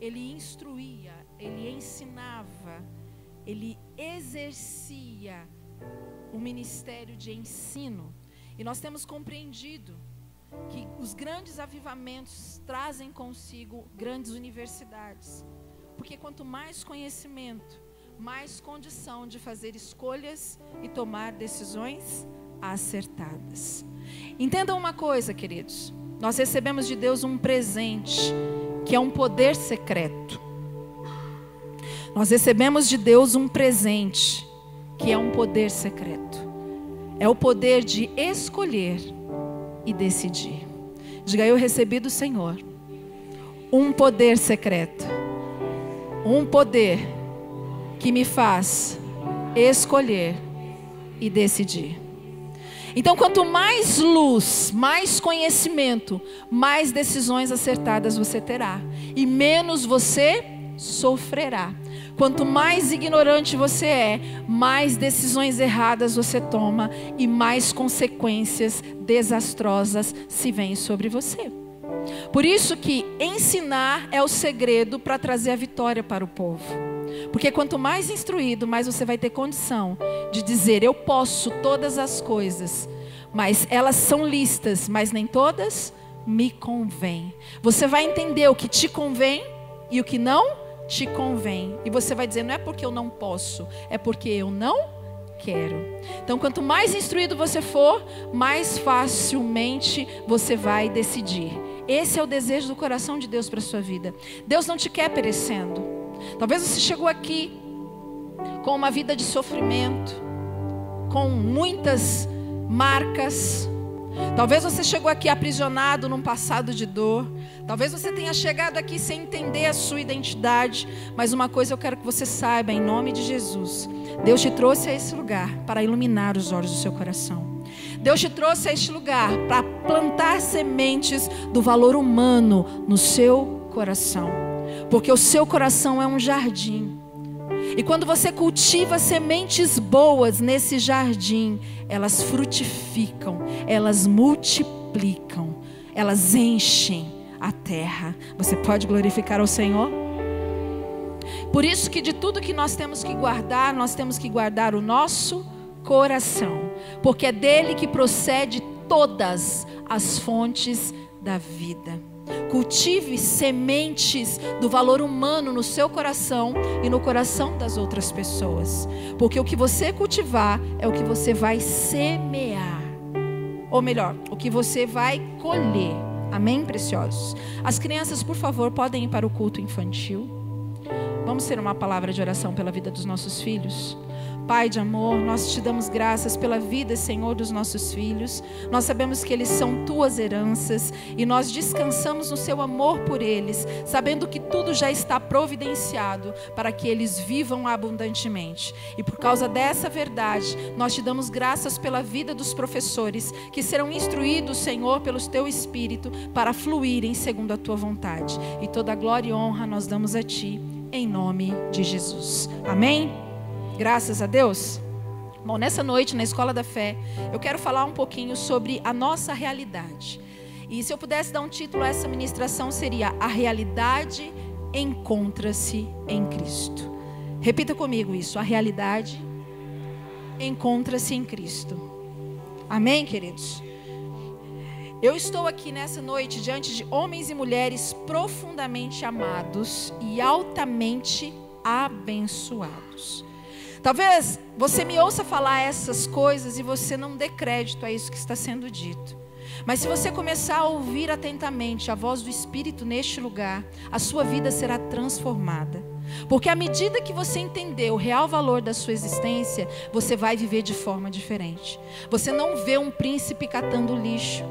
ele instruía, ele ensinava, ele exercia o ministério de ensino. E nós temos compreendido que os grandes avivamentos trazem consigo grandes universidades. Porque quanto mais conhecimento, mais condição de fazer escolhas e tomar decisões acertadas. Entendam uma coisa, queridos. Nós recebemos de Deus um presente, que é um poder secreto. Nós recebemos de Deus um presente, que é um poder secreto. É o poder de escolher e decidir. Diga: eu recebi do Senhor um poder secreto. Um poder que me faz escolher e decidir. Então, quanto mais luz, mais conhecimento, mais decisões acertadas você terá. E menos você sofrerá. Quanto mais ignorante você é, mais decisões erradas você toma e mais consequências desastrosas se vêm sobre você. Por isso que ensinar é o segredo para trazer a vitória para o povo. Porque quanto mais instruído, mais você vai ter condição de dizer: eu posso todas as coisas, mas elas são listas, mas nem todas me convêm. Você vai entender o que te convém e o que não te convém. E você vai dizer: não é porque eu não posso, é porque eu não quero. Então, quanto mais instruído você for, mais facilmente você vai decidir. Esse é o desejo do coração de Deus para a sua vida. Deus não te quer perecendo. Talvez você chegou aqui com uma vida de sofrimento, com muitas marcas. Talvez você chegou aqui aprisionado num passado de dor. Talvez você tenha chegado aqui sem entender a sua identidade. Mas uma coisa eu quero que você saiba, em nome de Jesus: Deus te trouxe a esse lugar para iluminar os olhos do seu coração. Deus te trouxe a este lugar para plantar sementes do valor humano no seu coração. Porque o seu coração é um jardim. E quando você cultiva sementes boas nesse jardim, elas frutificam, elas multiplicam, elas enchem a terra. Você pode glorificar ao Senhor? Por isso que de tudo que nós temos que guardar, nós temos que guardar o nosso coração, porque é dele que procede todas as fontes da vida. Cultive sementes do valor humano no seu coração e no coração das outras pessoas, porque o que você cultivar é o que você vai semear, ou melhor, o que você vai colher. Amém, preciosos? As crianças, por favor, podem ir para o culto infantil. Vamos ter uma palavra de oração pela vida dos nossos filhos. Pai de amor, nós te damos graças pela vida, Senhor, dos nossos filhos. Nós sabemos que eles são tuas heranças e nós descansamos no seu amor por eles, sabendo que tudo já está providenciado para que eles vivam abundantemente. E por causa dessa verdade, nós te damos graças pela vida dos professores que serão instruídos, Senhor, pelo teu Espírito para fluírem segundo a tua vontade. E toda a glória e honra nós damos a ti, em nome de Jesus. Amém? Graças a Deus. Bom, nessa noite, na Escola da Fé, eu quero falar um pouquinho sobre a nossa realidade. E se eu pudesse dar um título a essa ministração, seria: a realidade encontra-se em Cristo. Repita comigo isso: a realidade encontra-se em Cristo. Amém, queridos? Eu estou aqui nessa noite diante de homens e mulheres profundamente amados e altamente abençoados. Talvez você me ouça falar essas coisas e você não dê crédito a isso que está sendo dito. Mas se você começar a ouvir atentamente a voz do Espírito neste lugar, a sua vida será transformada. Porque à medida que você entender o real valor da sua existência, você vai viver de forma diferente. Você não vê um príncipe catando lixo.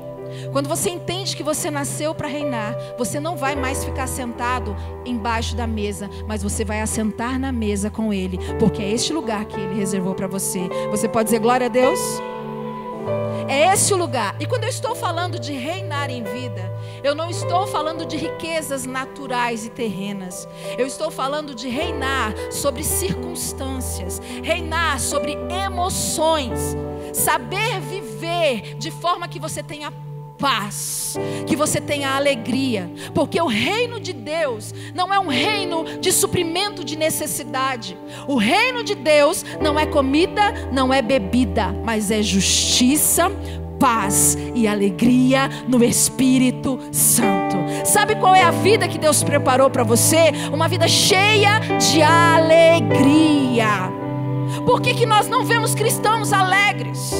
Quando você entende que você nasceu para reinar, você não vai mais ficar sentado embaixo da mesa, mas você vai assentar na mesa com Ele, porque é este lugar que Ele reservou para você. Você pode dizer glória a Deus? É esse o lugar. E quando eu estou falando de reinar em vida, eu não estou falando de riquezas naturais e terrenas. Eu estou falando de reinar sobre circunstâncias, reinar sobre emoções, saber viver de forma que você tenha paz, que você tenha alegria, porque o reino de Deus não é um reino de suprimento de necessidade. O reino de Deus não é comida, não é bebida, mas é justiça, paz e alegria no Espírito Santo. Sabe qual é a vida que Deus preparou para você? Uma vida cheia de alegria. Por que nós não vemos cristãos alegres?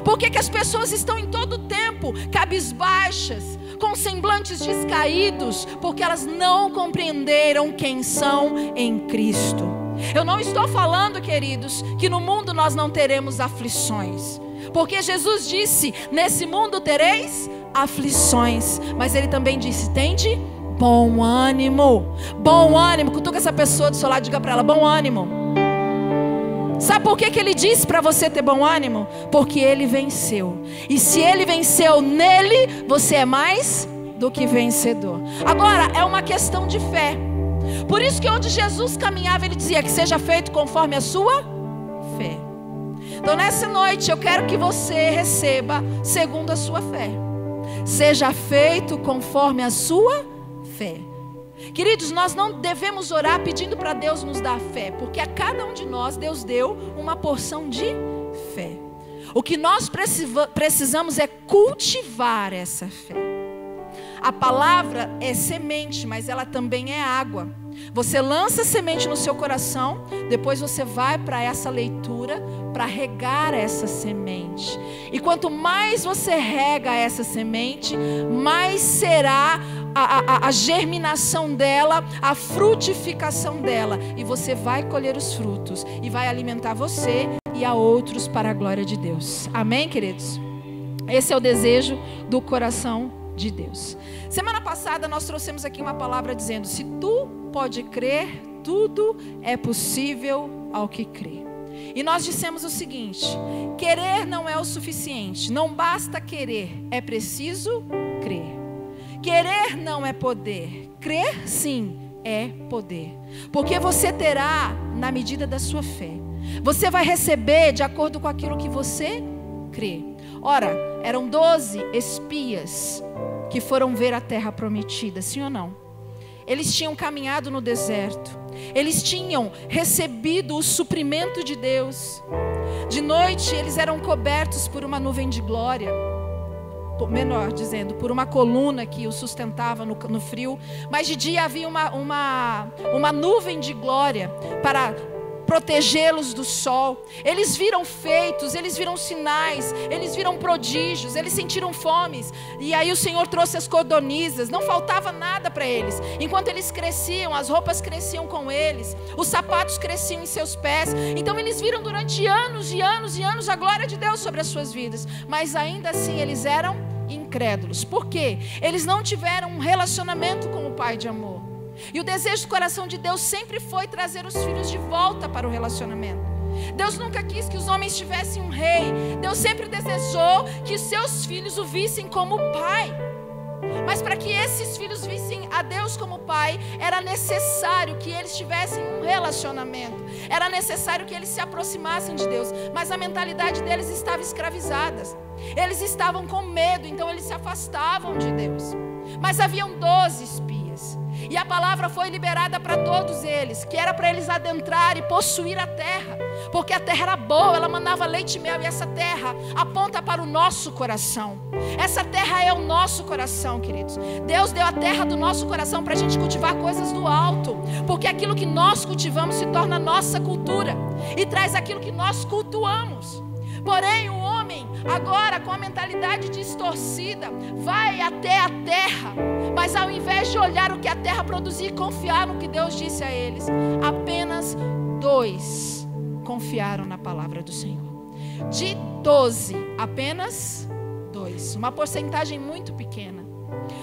Por que as pessoas estão em todo o tempo cabisbaixas, com semblantes descaídos? Porque elas não compreenderam quem são em Cristo. Eu não estou falando, queridos, que no mundo nós não teremos aflições, porque Jesus disse: nesse mundo tereis aflições, mas Ele também disse: tende bom ânimo. Bom ânimo. Cutuca essa pessoa do seu lado e diga para ela: bom ânimo. Sabe por que Ele disse para você ter bom ânimo? Porque Ele venceu. E se Ele venceu, nele você é mais do que vencedor. Agora, é uma questão de fé. Por isso que onde Jesus caminhava, Ele dizia: que seja feito conforme a sua fé. Então nessa noite eu quero que você receba segundo a sua fé. Seja feito conforme a sua fé. Queridos, nós não devemos orar pedindo para Deus nos dar fé, porque a cada um de nós Deus deu uma porção de fé. O que nós precisamos é cultivar essa fé. A palavra é semente, mas ela também é água. Você lança semente no seu coração, depois você vai para essa leitura para regar essa semente. E quanto mais você rega essa semente, mais será a germinação dela, a frutificação dela. E você vai colher os frutos e vai alimentar você e a outros para a glória de Deus. Amém, queridos? Esse é o desejo do coração de Deus. Semana passada nós trouxemos aqui uma palavra dizendo: se tu pode crer, tudo é possível ao que crê. E nós dissemos o seguinte: querer não é o suficiente, não basta querer, é preciso crer. Querer não é poder, crer sim é poder, porque você terá na medida da sua fé. Você vai receber de acordo com aquilo que você crê. Ora, eram 12 espias que foram ver a terra prometida, sim ou não? Eles tinham caminhado no deserto, eles tinham recebido o suprimento de Deus. De noite eles eram cobertos por uma nuvem de glória, menor dizendo, por uma coluna que os sustentava no frio. Mas de dia havia uma nuvem de glória para protegê-los do sol. Eles viram feitos, eles viram sinais, eles viram prodígios, eles sentiram fomes. E aí o Senhor trouxe as codornizas, não faltava nada para eles. Enquanto eles cresciam, as roupas cresciam com eles, os sapatos cresciam em seus pés. Então eles viram durante anos e anos e anos a glória de Deus sobre as suas vidas. Mas ainda assim eles eram incrédulos. Por quê? Eles não tiveram um relacionamento com o Pai de amor. E o desejo do coração de Deus sempre foi trazer os filhos de volta para o relacionamento. Deus nunca quis que os homens tivessem um rei. Deus sempre desejou que seus filhos o vissem como pai. Mas para que esses filhos vissem a Deus como pai, era necessário que eles tivessem um relacionamento. Era necessário que eles se aproximassem de Deus. Mas a mentalidade deles estava escravizada. Eles estavam com medo, então eles se afastavam de Deus. Mas haviam 12 espias. E a palavra foi liberada para todos eles, que era para eles adentrar e possuir a terra, porque a terra era boa, ela mandava leite e mel. E essa terra aponta para o nosso coração. Essa terra é o nosso coração, queridos. Deus deu a terra do nosso coração para a gente cultivar coisas do alto, porque aquilo que nós cultivamos se torna nossa cultura e traz aquilo que nós cultuamos. Porém, o homem, agora com a mentalidade distorcida, vai até a terra, mas ao invés de olhar o que a terra produzia e confiar no que Deus disse a eles, apenas 2 confiaram na palavra do Senhor. De 12, apenas 2, uma porcentagem muito pequena.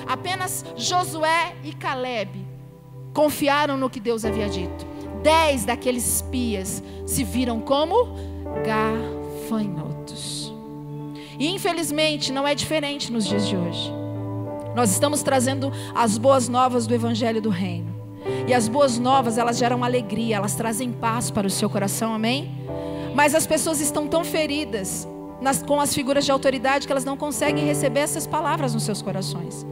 Apenas Josué e Caleb confiaram no que Deus havia dito. 10 daqueles espias se viram como gafanhotos. E infelizmente não é diferente nos dias de hoje. Nós estamos trazendo as boas novas do Evangelho do Reino. E as boas novas, elas geram alegria, elas trazem paz para o seu coração, amém? Mas as pessoas estão tão feridas com as figuras de autoridade que elas não conseguem receber essas palavras nos seus corações.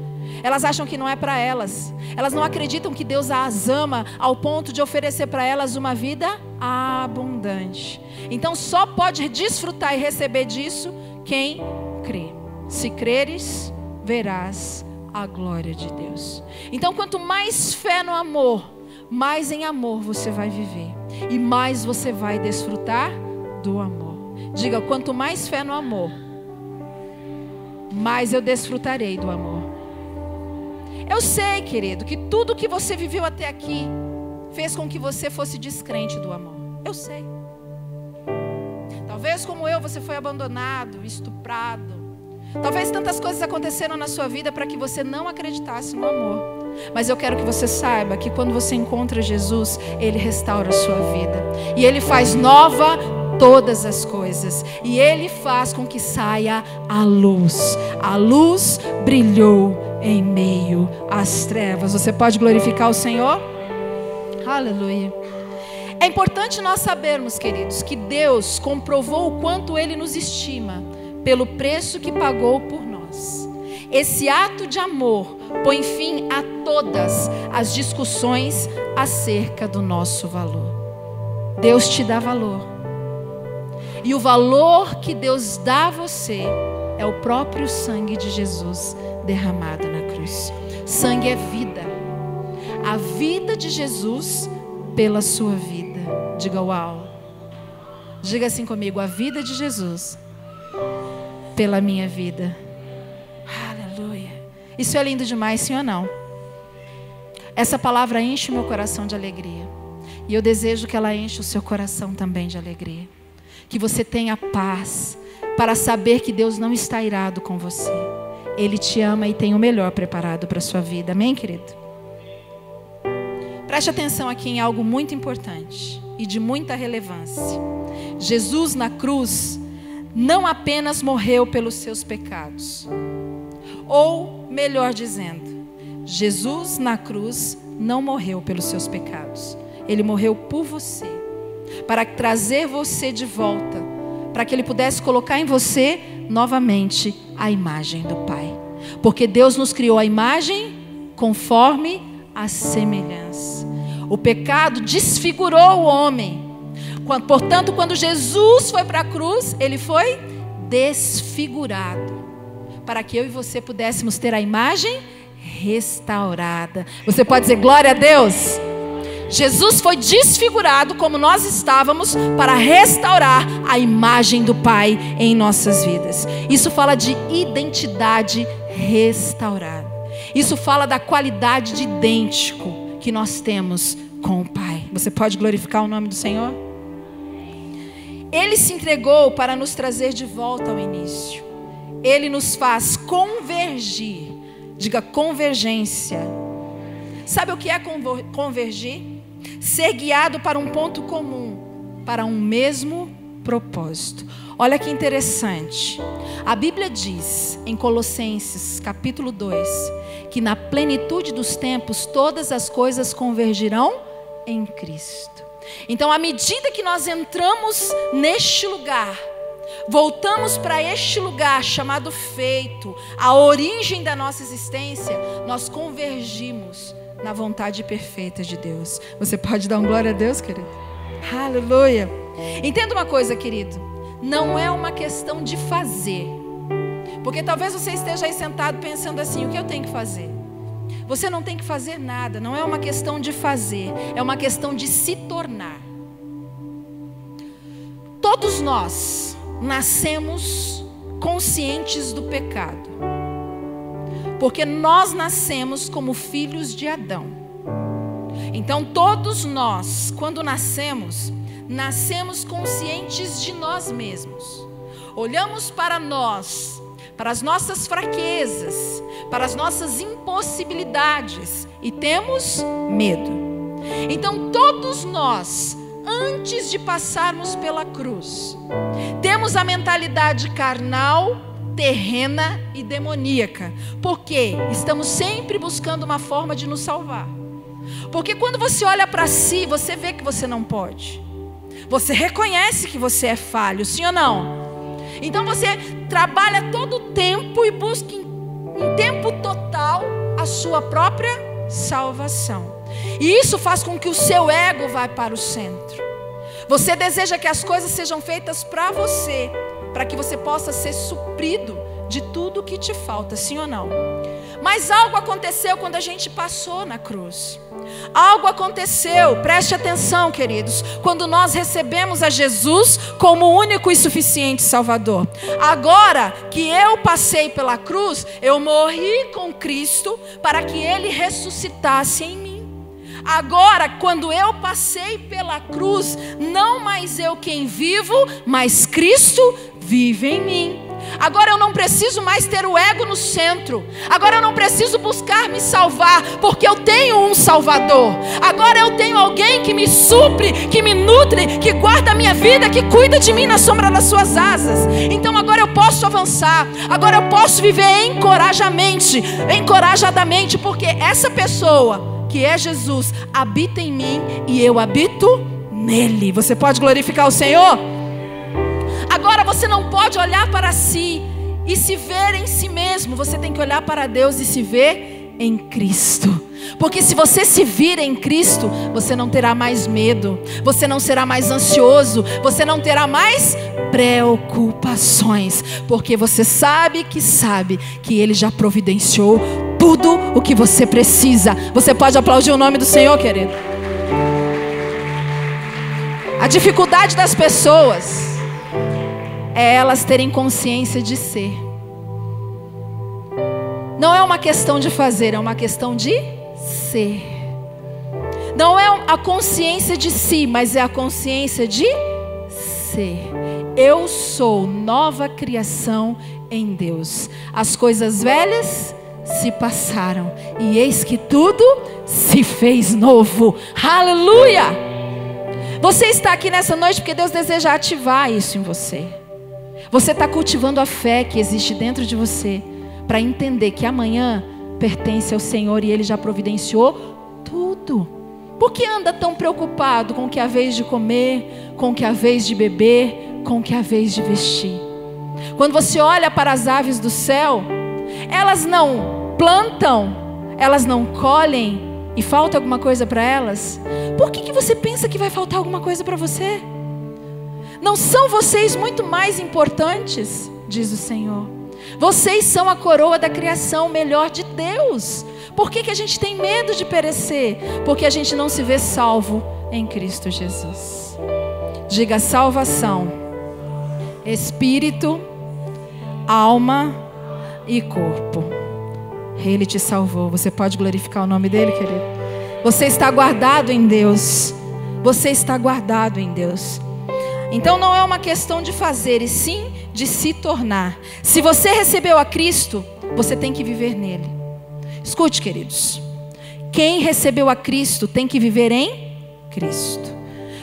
Elas acham que não é para elas. Elas não acreditam que Deus as ama ao ponto de oferecer para elas uma vida abundante. Então só pode desfrutar e receber disso quem crê. Se creres, verás a glória de Deus. Então quanto mais fé no amor, mais em amor você vai viver. E mais você vai desfrutar do amor. Diga, quanto mais fé no amor, mais eu desfrutarei do amor. Eu sei, querido, que tudo que você viveu até aqui fez com que você fosse descrente do amor. Eu sei. Talvez como eu, você foi abandonado, estuprado. Talvez tantas coisas aconteceram na sua vida para que você não acreditasse no amor. Mas eu quero que você saiba que quando você encontra Jesus, Ele restaura a sua vida. E Ele faz nova todas as coisas. E Ele faz com que saia a luz. A luz brilhou em meio às trevas. Você pode glorificar o Senhor? Aleluia. É importante nós sabermos, queridos, que Deus comprovou o quanto Ele nos estima pelo preço que pagou por nós. Esse ato de amor põe fim a todas as discussões acerca do nosso valor. Deus te dá valor. E o valor que Deus dá a você é o próprio sangue de Jesus derramado na cruz. Sangue é vida. A vida de Jesus pela sua vida. Diga uau. Diga assim comigo, a vida de Jesus pela minha vida. Aleluia. Isso é lindo demais, sim ou não? Essa palavra enche o meu coração de alegria. E eu desejo que ela enche o seu coração também de alegria. Que você tenha paz para saber que Deus não está irado com você. Ele te ama e tem o melhor preparado para a sua vida. Amém, querido? Preste atenção aqui em algo muito importante e de muita relevância. Jesus na cruz não apenas morreu pelos seus pecados. Ou, melhor dizendo, Jesus na cruz não morreu pelos seus pecados. Ele morreu por você, para trazer você de volta, para que Ele pudesse colocar em você novamente a imagem do Pai. Porque Deus nos criou a imagem conforme a semelhança. O pecado desfigurou o homem. Portanto, quando Jesus foi para a cruz, Ele foi desfigurado, para que eu e você pudéssemos ter a imagem restaurada. Você pode dizer glória a Deus? Jesus foi desfigurado como nós estávamos para restaurar a imagem do Pai em nossas vidas. Isso fala de identidade restaurada. Isso fala da qualidade de idêntico que nós temos com o Pai. Você pode glorificar o nome do Senhor? Ele se entregou para nos trazer de volta ao início. Ele nos faz convergir. Diga convergência. Sabe o que é convergir? Ser guiado para um ponto comum, para um mesmo propósito. Olha que interessante. A Bíblia diz em Colossenses capítulo 2 que na plenitude dos tempos todas as coisas convergirão em Cristo. Então, à medida que nós entramos neste lugar, voltamos para este lugar chamado feito, a origem da nossa existência, nós convergimos na vontade perfeita de Deus. Você pode dar um glória a Deus, querido? Aleluia. Entenda uma coisa, querido. Não é uma questão de fazer. Porque talvez você esteja aí sentado pensando assim, o que eu tenho que fazer? Você não tem que fazer nada. Não é uma questão de fazer. É uma questão de se tornar. Todos nós nascemos conscientes do pecado. Porque nós nascemos como filhos de Adão. Então todos nós, quando nascemos conscientes de nós mesmos. Olhamos para nós, para as nossas fraquezas, para as nossas impossibilidades e temos medo. Então todos nós, antes de passarmos pela cruz, temos a mentalidade carnal, terrena e demoníaca. Porque estamos sempre buscando uma forma de nos salvar. Porque quando você olha para si, você vê que você não pode. Você reconhece que você é falho, sim ou não? Então você trabalha todo o tempo e busca em tempo total a sua própria salvação. E isso faz com que o seu ego vá para o centro. Você deseja que as coisas sejam feitas para você, para que você possa ser suprido de tudo que te falta, sim ou não? Mas algo aconteceu quando a gente passou na cruz. Algo aconteceu, preste atenção, queridos, quando nós recebemos a Jesus como o único e suficiente Salvador. Agora que eu passei pela cruz, eu morri com Cristo para que Ele ressuscitasse em mim. Agora, quando eu passei pela cruz, não mais eu quem vivo, mas Cristo vive em mim. Agora eu não preciso mais ter o ego no centro. Agora eu não preciso buscar me salvar, porque eu tenho um Salvador. Agora eu tenho alguém que me supre, que me nutre, que guarda a minha vida, que cuida de mim na sombra das suas asas. Então agora eu posso avançar. Agora eu posso viver encorajadamente, porque essa pessoa que é Jesus habita em mim e eu habito nele. Você pode glorificar o Senhor? Agora você não pode olhar para si e se ver em si mesmo. Você tem que olhar para Deus e se ver em Cristo. Porque se você se vir em Cristo, você não terá mais medo, você não será mais ansioso, você não terá mais preocupações, porque você sabe que Ele já providenciou tudo o que você precisa. Você pode aplaudir o nome do Senhor, querido? A dificuldade das pessoas é elas terem consciência de ser. Não é uma questão de fazer, é uma questão de ser. Não é a consciência de si, mas é a consciência de ser. Eu sou nova criação em Deus. As coisas velhas se passaram e eis que tudo se fez novo. Aleluia! Você está aqui nessa noite porque Deus deseja ativar isso em você. Você está cultivando a fé que existe dentro de você, para entender que amanhã pertence ao Senhor e Ele já providenciou tudo. Por que anda tão preocupado com o que é a vez de comer, com o que é a vez de beber, com o que é a vez de vestir? Quando você olha para as aves do céu, elas não plantam, elas não colhem e falta alguma coisa para elas. Por que você pensa que vai faltar alguma coisa para você? Não são vocês muito mais importantes, diz o Senhor. Vocês são a coroa da criação melhor de Deus. Por que a gente tem medo de perecer? Porque a gente não se vê salvo em Cristo Jesus. Diga: salvação, espírito, alma e corpo. Ele te salvou. Você pode glorificar o nome dele, querido? Você está guardado em Deus. Você está guardado em Deus. Então não é uma questão de fazer, e sim de se tornar. Se você recebeu a Cristo, você tem que viver nele. Escute, queridos. Quem recebeu a Cristo tem que viver em Cristo.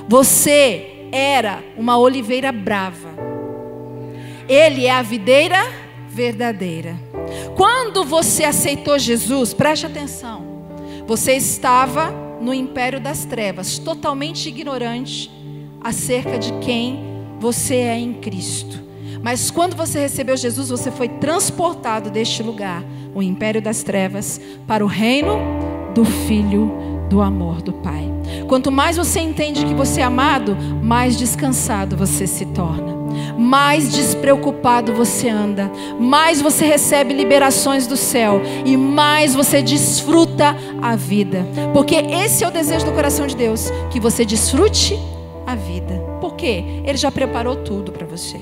Você era uma oliveira brava. Ele é a videira verdadeira. Quando você aceitou Jesus, preste atenção. Você estava no império das trevas, totalmente ignorante acerca de quem você é em Cristo. Mas quando você recebeu Jesus, você foi transportado deste lugar, o império das trevas, para o reino do Filho do amor do Pai. Quanto mais você entende que você é amado, mais descansado você se torna, mais despreocupado você anda, mais você recebe liberações do céu e mais você desfruta a vida. Porque esse é o desejo do coração de Deus, que você desfrute a vida. Por quê? Ele já preparou tudo para você.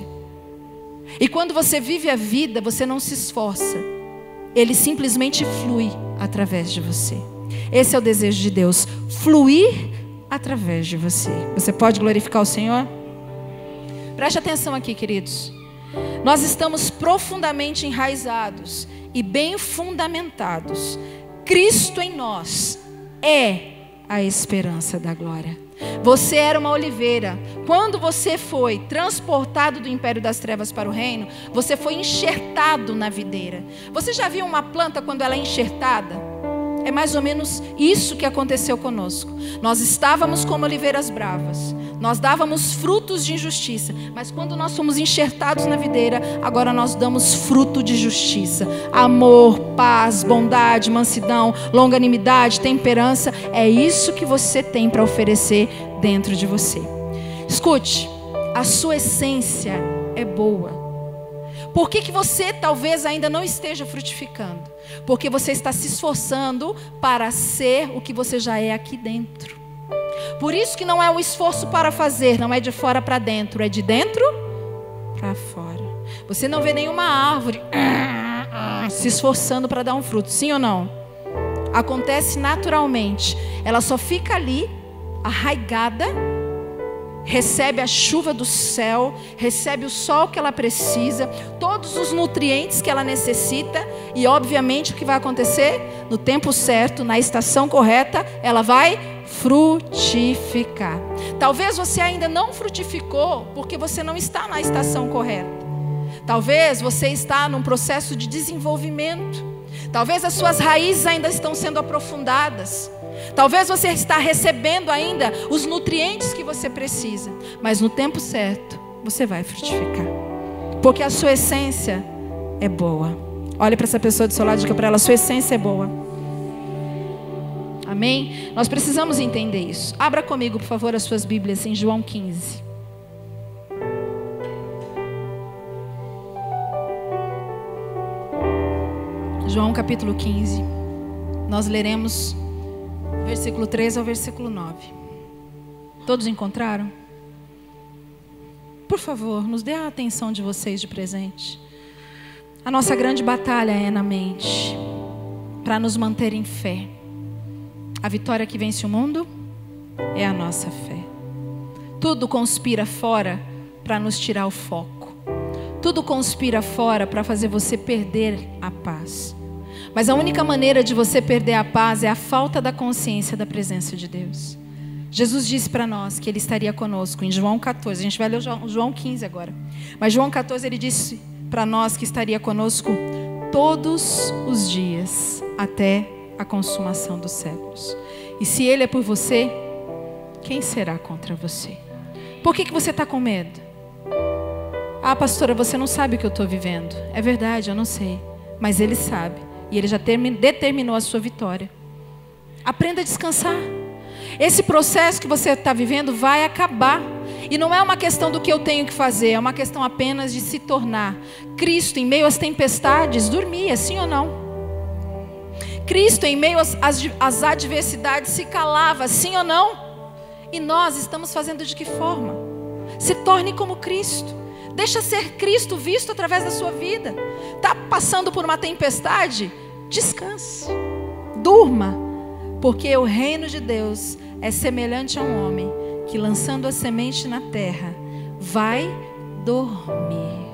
E quando você vive a vida, você não se esforça. Ele simplesmente flui através de você. Esse é o desejo de Deus, fluir através de você. Você pode glorificar o Senhor? Preste atenção aqui, queridos. Nós estamos profundamente enraizados e bem fundamentados. Cristo em nós é a esperança da glória. Você era uma oliveira. Quando você foi transportado do império das trevas para o reino, você foi enxertado na videira. Você já viu uma planta quando ela é enxertada? É mais ou menos isso que aconteceu conosco. Nós estávamos como oliveiras bravas. Nós dávamos frutos de injustiça. Mas quando nós fomos enxertados na videira, agora nós damos fruto de justiça. Amor, paz, bondade, mansidão, longanimidade, temperança. É isso que você tem para oferecer dentro de você. Escute, a sua essência é boa. Por que você talvez ainda não esteja frutificando? Porque você está se esforçando para ser o que você já é aqui dentro. Por isso que não é um esforço para fazer, não é de fora para dentro, é de dentro para fora. Você não vê nenhuma árvore se esforçando para dar um fruto, sim ou não? Acontece naturalmente. Ela só fica ali, arraigada, recebe a chuva do céu, recebe o sol que ela precisa, todos os nutrientes que ela necessita, e obviamente o que vai acontecer? No tempo certo, na estação correta, ela vai frutificar. Talvez você ainda não frutificou porque você não está na estação correta. Talvez você está num processo de desenvolvimento. Talvez as suas raízes ainda estão sendo aprofundadas. Talvez você está recebendo ainda os nutrientes que você precisa. Mas no tempo certo, você vai frutificar. Porque a sua essência é boa. Olhe para essa pessoa do seu lado e diga para ela: sua essência é boa. Amém? Nós precisamos entender isso. Abra comigo, por favor, as suas Bíblias em João 15. João capítulo 15. Nós leremos versículo 3 ao versículo 9. Todos encontraram? Por favor, nos dê a atenção de vocês de presente. A nossa grande batalha é na mente, para nos manter em fé. A vitória que vence o mundo é a nossa fé. Tudo conspira fora para nos tirar o foco. Tudo conspira fora para fazer você perder a paz. Mas a única maneira de você perder a paz é a falta da consciência da presença de Deus. Jesus disse para nós que Ele estaria conosco em João 14. A gente vai ler João 15 agora. Mas João 14 Ele disse para nós que estaria conosco todos os dias até a consumação dos séculos. E se Ele é por você, quem será contra você? Por que você está com medo? Ah, pastora, você não sabe o que eu estou vivendo. É verdade, eu não sei. Mas Ele sabe. E Ele já determinou a sua vitória. Aprenda a descansar. Esse processo que você está vivendo vai acabar. E não é uma questão do que eu tenho que fazer. É uma questão apenas de se tornar. Cristo, em meio às tempestades, dormia, sim ou não? Cristo, em meio às adversidades, se calava, sim ou não? E nós estamos fazendo de que forma? Se torne como Cristo. Deixa ser Cristo visto através da sua vida. Está passando por uma tempestade? Descanse. Durma. Porque o reino de Deus é semelhante a um homem que, lançando a semente na terra, vai dormir.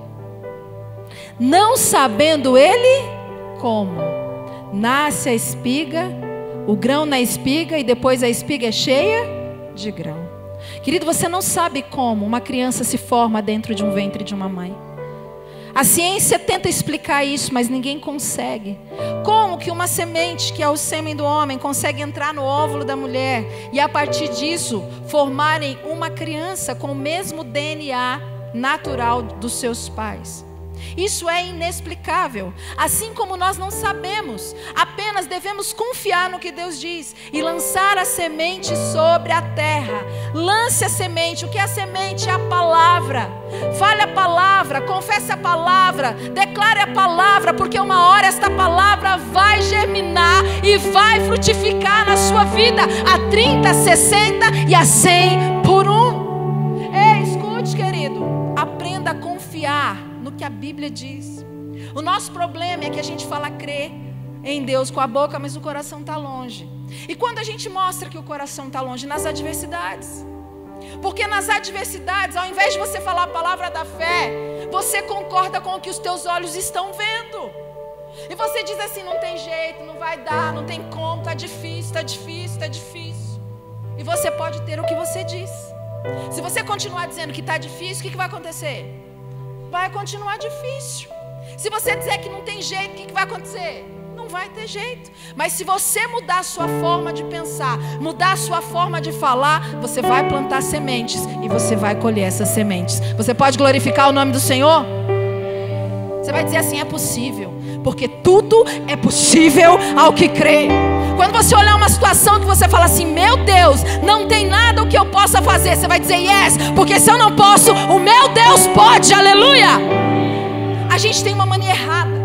Não sabendo ele como. Nasce a espiga, o grão na espiga, e depois a espiga é cheia de grão. Querido, você não sabe como uma criança se forma dentro de um ventre de uma mãe. A ciência tenta explicar isso, mas ninguém consegue. Como que uma semente, que é o sêmen do homem, consegue entrar no óvulo da mulher e a partir disso formarem uma criança com o mesmo DNA natural dos seus pais? Isso é inexplicável. Assim como nós não sabemos, apenas devemos confiar no que Deus diz e lançar a semente sobre a terra. Lance a semente. O que é a semente? É a palavra. Fale a palavra, confesse a palavra, declare a palavra, porque uma hora esta palavra vai germinar e vai frutificar na sua vida a 30, 60 e a 100 por um. Ei, escute, querido, aprenda a confiar no que a Bíblia diz. O nosso problema é que a gente fala crer em Deus com a boca, mas o coração está longe. E quando a gente mostra que o coração está longe? Nas adversidades. Porque nas adversidades, ao invés de você falar a palavra da fé, você concorda com o que os teus olhos estão vendo. E você diz assim: não tem jeito, não vai dar, não tem como, está difícil, está difícil, está difícil. E você pode ter o que você diz. Se você continuar dizendo que está difícil, o que vai acontecer? Vai continuar difícil. Se você dizer que não tem jeito, o que vai acontecer? Não vai ter jeito. Mas se você mudar a sua forma de pensar, mudar a sua forma de falar, você vai plantar sementes e você vai colher essas sementes. Você pode glorificar o nome do Senhor? Você vai dizer assim: é possível, porque tudo é possível ao que crê. Quando você olhar uma situação que você fala assim: meu Deus, não tem nada o que eu possa fazer, você vai dizer: yes, porque se eu não posso, o meu Deus pode. Aleluia. A gente tem uma mania errada.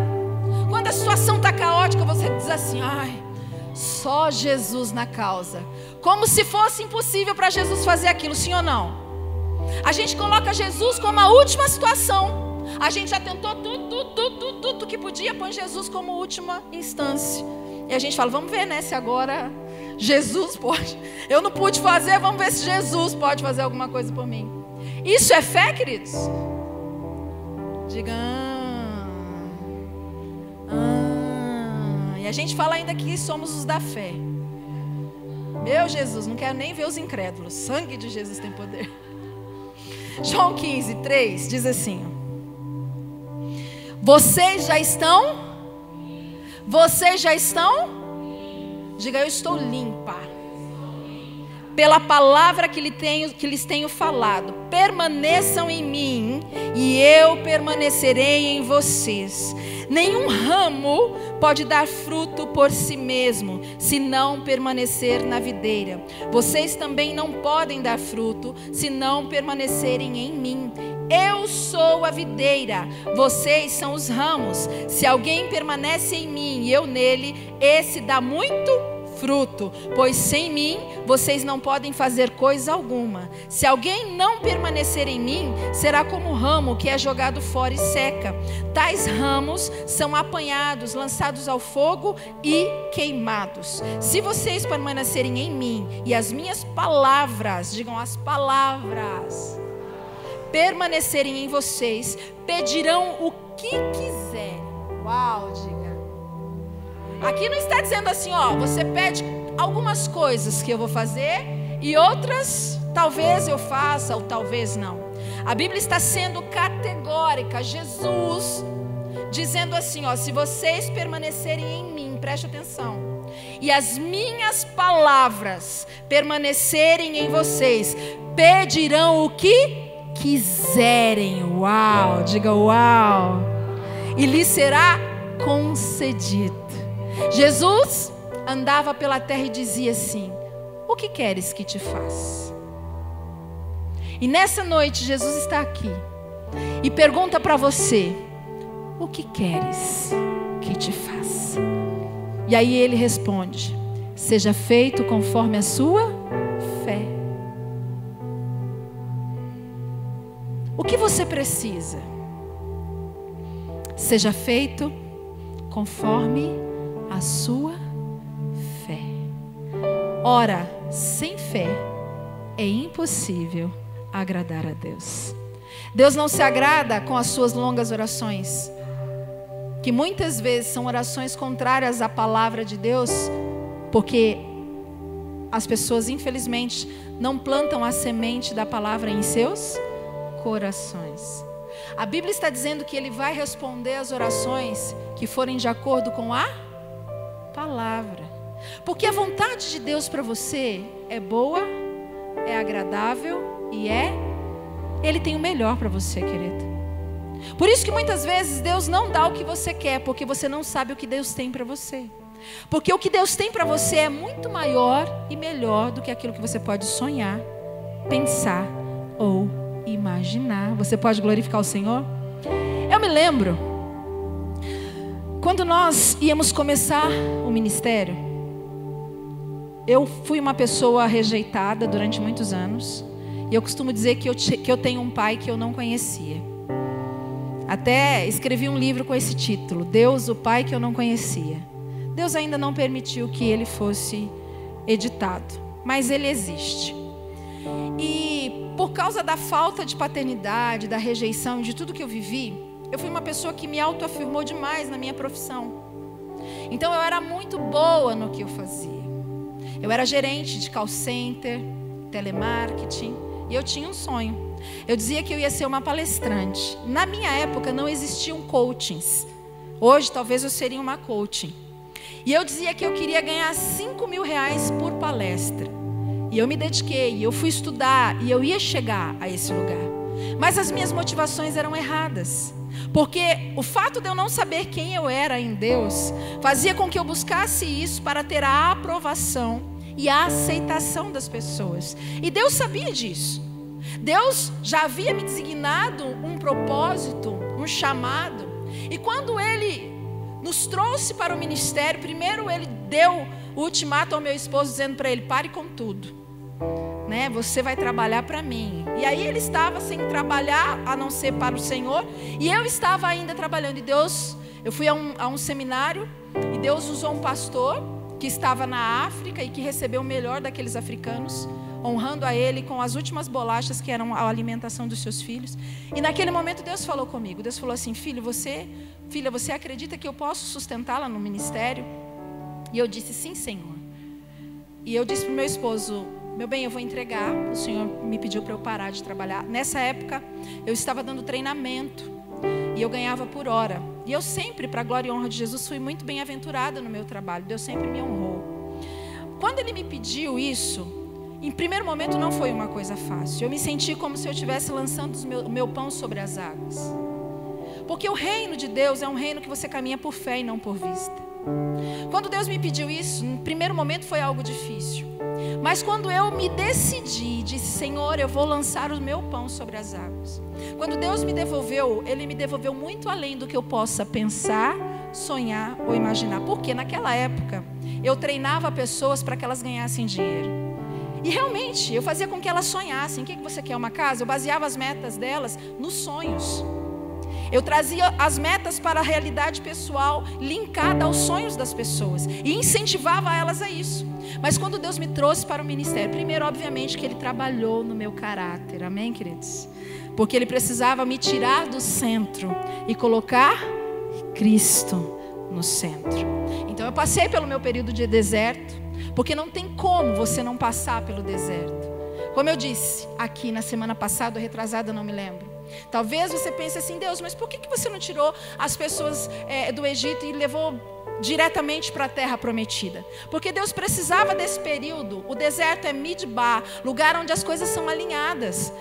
Quando a situação está caótica, você diz assim: ai, só Jesus na causa. Como se fosse impossível para Jesus fazer aquilo, sim ou não? A gente coloca Jesus como a última situação. A gente já tentou tudo que podia, põe Jesus como última instância. E a gente fala: vamos ver, né, se agora Jesus pode. Eu não pude fazer, vamos ver se Jesus pode fazer alguma coisa por mim. Isso é fé, queridos? Diga: E a gente fala ainda que somos os da fé. Meu Jesus, não quero nem ver os incrédulos. Sangue de Jesus tem poder. João 15:3 diz assim: Vocês já estão? Diga: eu estou limpa pela palavra que lhes tenho falado. Permaneçam em mim e eu permanecerei em vocês. Nenhum ramo pode dar fruto por si mesmo, se não permanecer na videira. Vocês também não podem dar fruto, se não permanecerem em mim. Eu sou a videira, vocês são os ramos. Se alguém permanece em mim e eu nele, esse dá muito fruto, pois sem mim vocês não podem fazer coisa alguma. Se alguém não permanecer em mim, será como o ramo que é jogado fora e seca. Tais ramos são apanhados, lançados ao fogo e queimados. Se vocês permanecerem em mim e as minhas palavras, digam as palavras, permanecerem em vocês, pedirão o que quiserem. Uau, diga. Aqui não está dizendo assim, ó, você pede algumas coisas que eu vou fazer e outras talvez eu faça ou talvez não. A Bíblia está sendo categórica. Jesus dizendo assim, ó, se vocês permanecerem em mim, preste atenção, e as minhas palavras permanecerem em vocês, pedirão o que quiserem. Uau, diga uau. E lhes será concedido. Jesus andava pela terra e dizia assim: o que queres que te faça? E nessa noite Jesus está aqui e pergunta para você: o que queres que te faça? E aí ele responde: seja feito conforme a sua fé. O que você precisa? Seja feito conforme a sua fé. Ora, sem fé é impossível agradar a Deus. Deus não se agrada com as suas longas orações, que muitas vezes são orações contrárias à palavra de Deus, porque as pessoas infelizmente não plantam a semente da palavra em seus corações. A Bíblia está dizendo que Ele vai responder as orações que forem de acordo com a palavra, porque a vontade de Deus para você é boa, é agradável e Ele tem o melhor para você, querido. Por isso que muitas vezes Deus não dá o que você quer, porque você não sabe o que Deus tem para você. Porque o que Deus tem para você é muito maior e melhor do que aquilo que você pode sonhar, pensar ou imaginar. Você pode glorificar o Senhor? Eu me lembro quando nós íamos começar o ministério. Eu fui uma pessoa rejeitada durante muitos anos, e eu costumo dizer que eu tenho um pai que eu não conhecia. Até escrevi um livro com esse título: Deus, o Pai que eu não conhecia. Deus ainda não permitiu que ele fosse editado, mas ele existe. E por causa da falta de paternidade, da rejeição, de tudo que eu vivi, eu fui uma pessoa que me autoafirmou demais na minha profissão. Então eu era muito boa no que eu fazia. Eu era gerente de call center, telemarketing, e eu tinha um sonho. Eu dizia que eu ia ser uma palestrante. Na minha época não existiam coachings. Hoje talvez eu seria uma coaching. E eu dizia que eu queria ganhar 5 mil reais por palestra. E eu me dediquei, eu fui estudar e eu ia chegar a esse lugar. Mas as minhas motivações eram erradas. Porque o fato de eu não saber quem eu era em Deus fazia com que eu buscasse isso para ter a aprovação e a aceitação das pessoas. E Deus sabia disso. Deus já havia me designado um propósito, um chamado. E quando Ele nos trouxe para o ministério, primeiro Ele deu o ultimato ao meu esposo, dizendo para ele: pare com tudo, né? Você vai trabalhar para mim. E aí ele estava sem trabalhar, a não ser para o Senhor, e eu estava ainda trabalhando. E Deus, eu fui a um seminário, e Deus usou um pastor que estava na África e que recebeu o melhor daqueles africanos, honrando a ele com as últimas bolachas que eram a alimentação dos seus filhos. E naquele momento Deus falou comigo. Deus falou assim: filha, você acredita que eu posso sustentá-la no ministério? E eu disse: sim, Senhor. E eu disse para o meu esposo: meu bem, eu vou entregar. O Senhor me pediu para eu parar de trabalhar. Nessa época eu estava dando treinamento e eu ganhava por hora. E eu sempre, para a glória e honra de Jesus, fui muito bem-aventurada no meu trabalho. Deus sempre me honrou. Quando Ele me pediu isso, em primeiro momento não foi uma coisa fácil. Eu me senti como se eu estivesse lançando o meu pão sobre as águas. Porque o reino de Deus é um reino que você caminha por fé e não por vista. Quando Deus me pediu isso, no primeiro momento foi algo difícil. Mas quando eu me decidi, disse: Senhor, eu vou lançar o meu pão sobre as águas. Quando Deus me devolveu, Ele me devolveu muito além do que eu possa pensar, sonhar ou imaginar. Porque naquela época eu treinava pessoas para que elas ganhassem dinheiro. E realmente eu fazia com que elas sonhassem. O que você quer, uma casa? Eu baseava as metas delas nos sonhos. Eu trazia as metas para a realidade pessoal, linkada aos sonhos das pessoas, e incentivava elas a isso. Mas quando Deus me trouxe para o ministério, primeiro, obviamente, que Ele trabalhou no meu caráter, amém, queridos? Porque Ele precisava me tirar do centro e colocar Cristo no centro. Então eu passei pelo meu período de deserto, porque não tem como você não passar pelo deserto. Como eu disse aqui na semana passada, ou retrasada, não me lembro. Talvez você pense assim: Deus, mas por que você não tirou as pessoas do Egito e levou diretamente para a terra prometida? Porque Deus precisava desse período. O deserto é Midbar, lugar onde as coisas são alinhadas.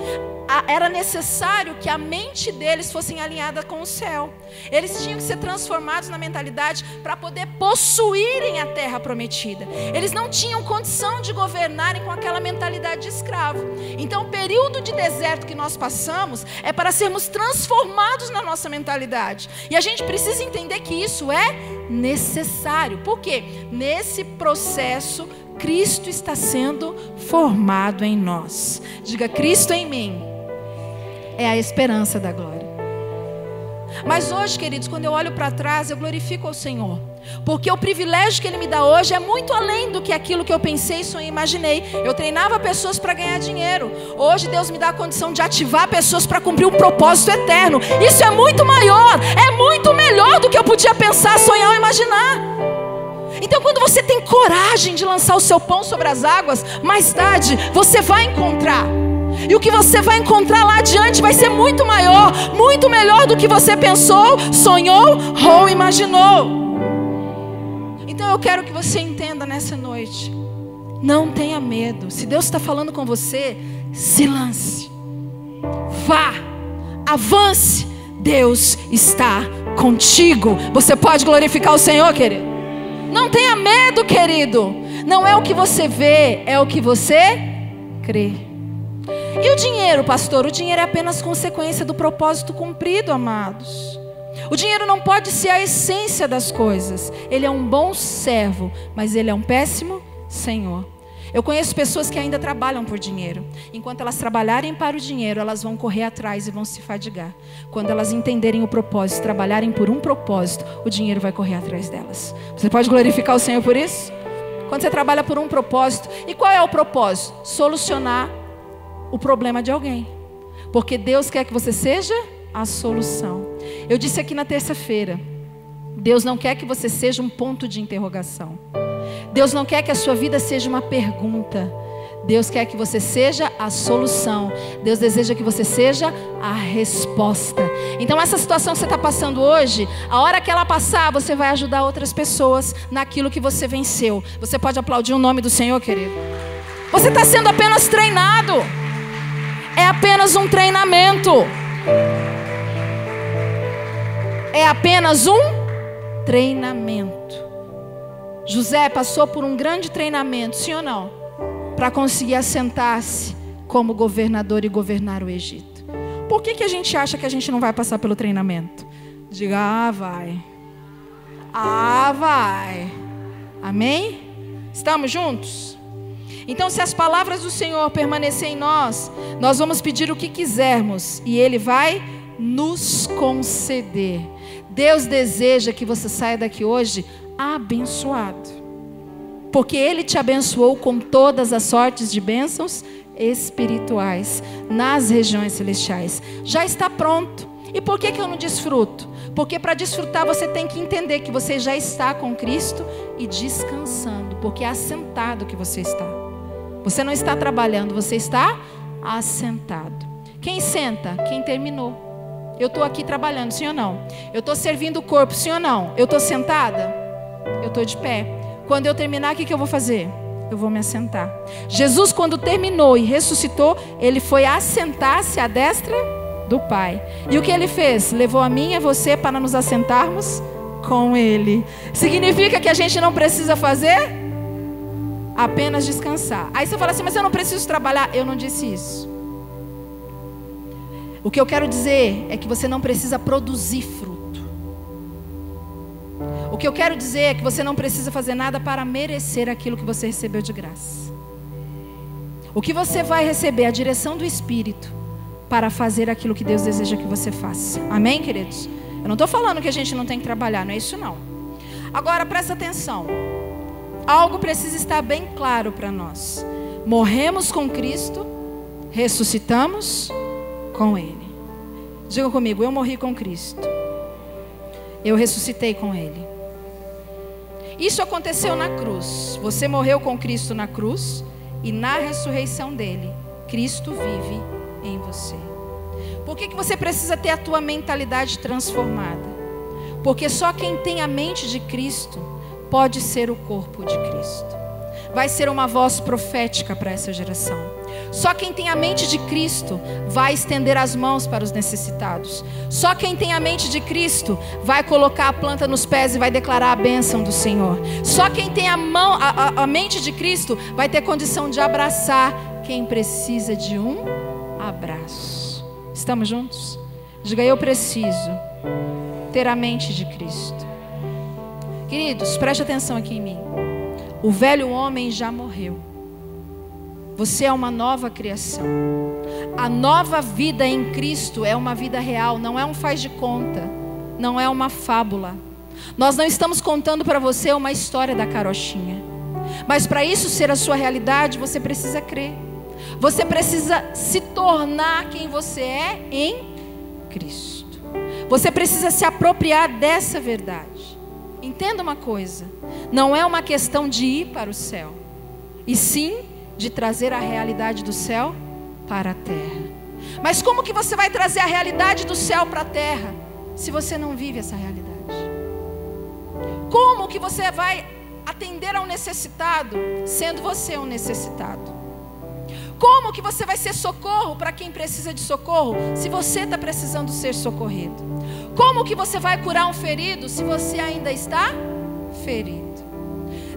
Era necessário que a mente deles fosse alinhada com o céu. Eles tinham que ser transformados na mentalidade para poder possuírem a terra prometida. Eles não tinham condição de governarem com aquela mentalidade de escravo. Então o período de deserto que nós passamos é para sermos transformados na nossa mentalidade. E a gente precisa entender que isso é necessário. Por quê? Nesse processo Cristo está sendo formado em nós. Diga: Cristo em mim é a esperança da glória. Mas hoje, queridos, quando eu olho para trás, eu glorifico ao Senhor, porque o privilégio que Ele me dá hoje é muito além do que aquilo que eu pensei, sonhei, imaginei. Eu treinava pessoas para ganhar dinheiro. Hoje Deus me dá a condição de ativar pessoas para cumprir um propósito eterno. Isso é muito maior, é muito melhor do que eu podia pensar, sonhar ou imaginar. Então quando você tem coragem de lançar o seu pão sobre as águas, mais tarde você vai encontrar. E o que você vai encontrar lá adiante vai ser muito maior, muito melhor do que você pensou, sonhou ou imaginou. Então eu quero que você entenda nessa noite: não tenha medo. Se Deus está falando com você, se lance, vá, avance. Deus está contigo. Você pode glorificar o Senhor, querido? Não tenha medo, querido. Não é o que você vê, é o que você crê. E o dinheiro, pastor? O dinheiro é apenas consequência do propósito cumprido, amados. O dinheiro não pode ser a essência das coisas. Ele é um bom servo, mas ele é um péssimo senhor. Eu conheço pessoas que ainda trabalham por dinheiro. Enquanto elas trabalharem para o dinheiro, elas vão correr atrás e vão se fadigar. Quando elas entenderem o propósito, trabalharem por um propósito, o dinheiro vai correr atrás delas. Você pode glorificar o Senhor por isso? Quando você trabalha por um propósito. E qual é o propósito? Solucionar o problema de alguém. Porque Deus quer que você seja a solução. Eu disse aqui na terça-feira: Deus não quer que você seja um ponto de interrogação. Deus não quer que a sua vida seja uma pergunta. Deus quer que você seja a solução. Deus deseja que você seja a resposta. Então essa situação que você está passando hoje, a hora que ela passar, você vai ajudar outras pessoas naquilo que você venceu. Você pode aplaudir o nome do Senhor, querido? Você está sendo apenas treinado. É apenas um treinamento. É apenas um treinamento. José passou por um grande treinamento, sim ou não? Para conseguir assentar-se como governador e governar o Egito. Por que a gente acha que a gente não vai passar pelo treinamento? Diga, ah, vai. Ah, vai. Amém? Estamos juntos? Então, se as palavras do Senhor permanecerem em nós, nós vamos pedir o que quisermos e Ele vai nos conceder. Deus deseja que você saia daqui hoje abençoado, porque Ele te abençoou com todas as sortes de bênçãos espirituais nas regiões celestiais. Já está pronto. E por que eu não desfruto? Porque para desfrutar você tem que entender que você já está com Cristo e descansando, porque é assentado que você está. Você não está trabalhando, você está assentado. Quem senta? Quem terminou. Eu estou aqui trabalhando, sim ou não? Eu estou servindo o corpo, sim ou não? Eu estou sentada? Eu estou de pé. Quando eu terminar, o que eu vou fazer? Eu vou me assentar. Jesus, quando terminou e ressuscitou, Ele foi assentar-se à destra do Pai. E o que Ele fez? Levou a mim e a você para nos assentarmos com Ele. Significa que a gente não precisa fazer? Apenas descansar. Aí você fala assim, mas eu não preciso trabalhar. Eu não disse isso. O que eu quero dizer é que você não precisa produzir fruto. O que eu quero dizer é que você não precisa fazer nada para merecer aquilo que você recebeu de graça. O que você vai receber é a direção do Espírito para fazer aquilo que Deus deseja que você faça. Amém, queridos? Eu não estou falando que a gente não tem que trabalhar, não é isso não. Agora presta atenção. Algo precisa estar bem claro para nós. Morremos com Cristo, ressuscitamos com Ele. Diga comigo, eu morri com Cristo. Eu ressuscitei com Ele. Isso aconteceu na cruz. Você morreu com Cristo na cruz. E na ressurreição dele, Cristo vive em você. Por que você precisa ter a tua mentalidade transformada? Porque só quem tem a mente de Cristo pode ser o corpo de Cristo. Vai ser uma voz profética para essa geração. Só quem tem a mente de Cristo vai estender as mãos para os necessitados. Só quem tem a mente de Cristo vai colocar a planta nos pés e vai declarar a bênção do Senhor. Só quem tem a mente de Cristo vai ter condição de abraçar quem precisa de um abraço. Estamos juntos? Diga, eu preciso ter a mente de Cristo. Queridos, preste atenção aqui em mim. O velho homem já morreu. Você é uma nova criação. A nova vida em Cristo é uma vida real, não é um faz de conta, não é uma fábula. Nós não estamos contando para você uma história da carochinha. Mas para isso ser a sua realidade, você precisa crer. Você precisa se tornar quem você é em Cristo. Você precisa se apropriar dessa verdade. Entenda uma coisa, não é uma questão de ir para o céu, e sim de trazer a realidade do céu para a terra. Mas como que você vai trazer a realidade do céu para a terra, se você não vive essa realidade? Como que você vai atender ao necessitado, sendo você um necessitado? Como que você vai ser socorro para quem precisa de socorro, se você está precisando ser socorrido? Como que você vai curar um ferido, se você ainda está ferido?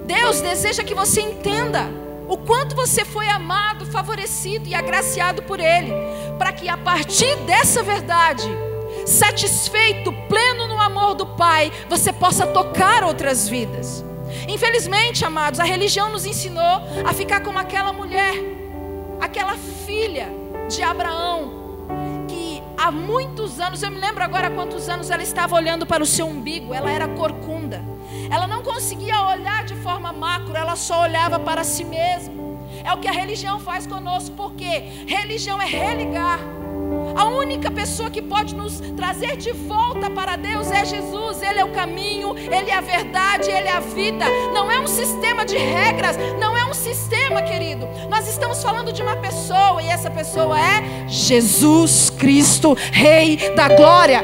Deus deseja que você entenda o quanto você foi amado, favorecido e agraciado por Ele, para que a partir dessa verdade, satisfeito, pleno no amor do Pai, você possa tocar outras vidas. Infelizmente, amados, a religião nos ensinou a ficar como aquela mulher, aquela filha de Abraão, que há muitos anos, eu me lembro agora há quantos anos ela estava olhando para o seu umbigo, ela era corcunda, ela não conseguia olhar de forma macro, ela só olhava para si mesma. É o que a religião faz conosco, porque religião é religar. A única pessoa que pode nos trazer de volta para Deus é Jesus. Ele é o caminho, Ele é a verdade, Ele é a vida. Não é um sistema de regras, não é um sistema, querido. Nós estamos falando de uma pessoa, e essa pessoa é Jesus Cristo, Rei da Glória.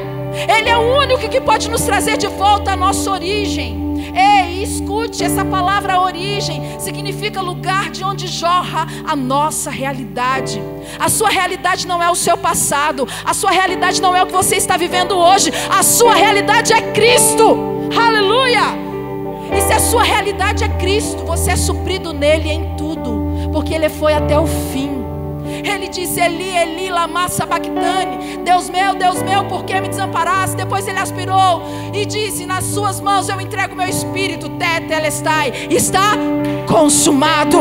Ele é o único que pode nos trazer de volta à nossa origem. Ei, escute, essa palavra origem significa lugar de onde jorra a nossa realidade. A sua realidade não é o seu passado, a sua realidade não é o que você está vivendo hoje, a sua realidade é Cristo. Aleluia! E se a sua realidade é Cristo, você é suprido nele em tudo, porque Ele foi até o fim. Ele disse: Eli, Eli, lama sabachthani, Deus meu, por que me desamparaste? Depois ele aspirou e disse: nas suas mãos eu entrego meu espírito, tetelestai, está consumado.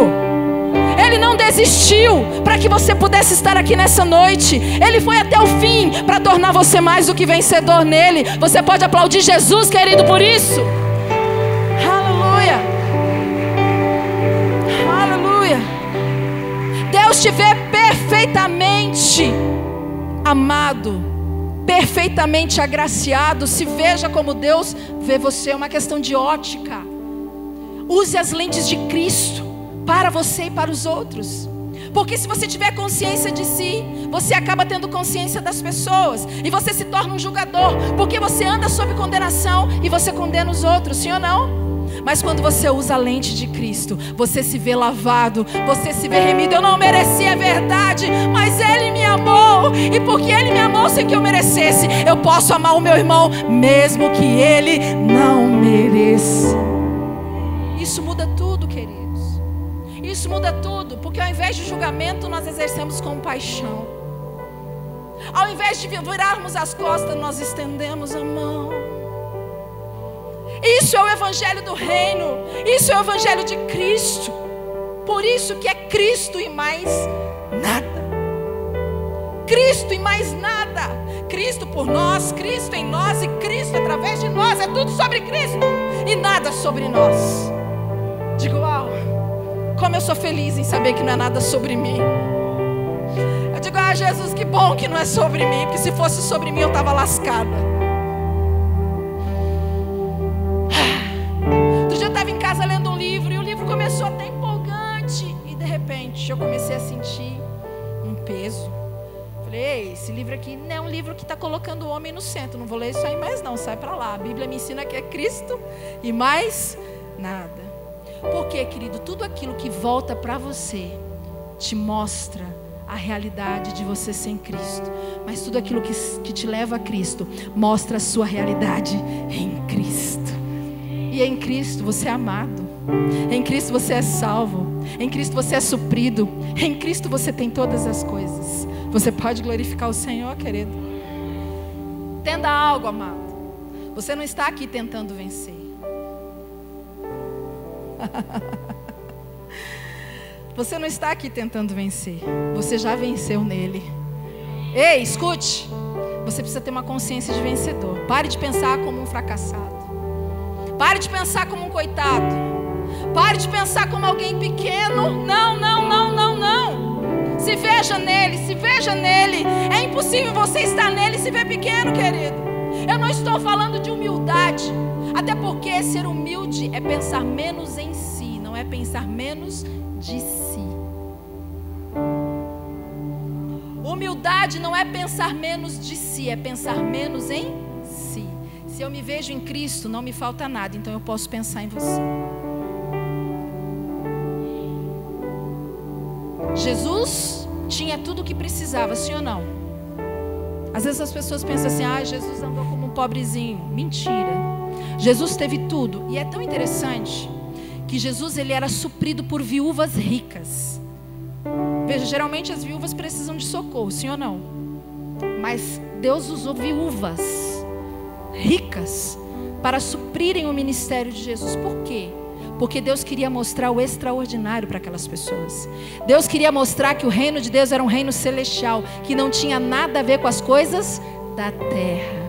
Ele não desistiu para que você pudesse estar aqui nessa noite. Ele foi até o fim para tornar você mais do que vencedor nele. Você pode aplaudir Jesus, querido, por isso. Aleluia. Aleluia. Deus te vê perfeitamente amado, perfeitamente agraciado. Se veja como Deus vê você. É uma questão de ótica. Use as lentes de Cristo para você e para os outros. Porque se você tiver consciência de si, você acaba tendo consciência das pessoas, e você se torna um julgador, porque você anda sob condenação e você condena os outros, sim ou não? Mas quando você usa a lente de Cristo, você se vê lavado, você se vê remido. Eu não merecia, é verdade, mas Ele me amou, e porque Ele me amou sem que eu merecesse, eu posso amar o meu irmão mesmo que ele não mereça. Isso muda tudo, queridos. Isso muda tudo, porque ao invés de julgamento, nós exercemos compaixão. Ao invés de virarmos as costas, nós estendemos a mão. Isso é o evangelho do reino. Isso é o evangelho de Cristo. Por isso que é Cristo e mais nada. Cristo e mais nada. Cristo por nós, Cristo em nós e Cristo através de nós. É tudo sobre Cristo e nada sobre nós. Digo, uau, como eu sou feliz em saber que não é nada sobre mim. Eu digo, Jesus, que bom que não é sobre mim, porque se fosse sobre mim eu estava lascada. Eu estava em casa lendo um livro, e o livro começou até empolgante, e de repente eu comecei a sentir um peso. Falei, ei, esse livro aqui não é um livro que está colocando o homem no centro, não vou ler isso aí mais não, sai para lá. A Bíblia me ensina que é Cristo e mais nada. Porque, querido, tudo aquilo que volta para você te mostra a realidade de você sem Cristo, mas tudo aquilo que te leva a Cristo mostra a sua realidade em Cristo. E em Cristo você é amado, em Cristo você é salvo, em Cristo você é suprido, em Cristo você tem todas as coisas. Você pode glorificar o Senhor, querido. Entenda algo, amado. Você não está aqui tentando vencer. Você não está aqui tentando vencer. Você já venceu nele. Ei, escute. Você precisa ter uma consciência de vencedor. Pare de pensar como um fracassado. Pare de pensar como um coitado. Pare de pensar como alguém pequeno. Não. Se veja nele, se veja nele. É impossível você estar nele e se ver pequeno, querido. Eu não estou falando de humildade. Até porque ser humilde é pensar menos em si, não é pensar menos de si. Humildade não é pensar menos de si, é pensar menos em si. Se eu me vejo em Cristo, não me falta nada, então eu posso pensar em você. Jesus tinha tudo o que precisava, sim ou não? Às vezes as pessoas pensam assim, Jesus andou como um pobrezinho. Mentira. Jesus teve tudo. E é tão interessante que Jesus, ele era suprido por viúvas ricas. Veja, geralmente as viúvas precisam de socorro, sim ou não? Mas Deus usou viúvas ricas para suprirem o ministério de Jesus. Por quê? Porque Deus queria mostrar o extraordinário para aquelas pessoas. Deus queria mostrar que o reino de Deus era um reino celestial, que não tinha nada a ver com as coisas da terra.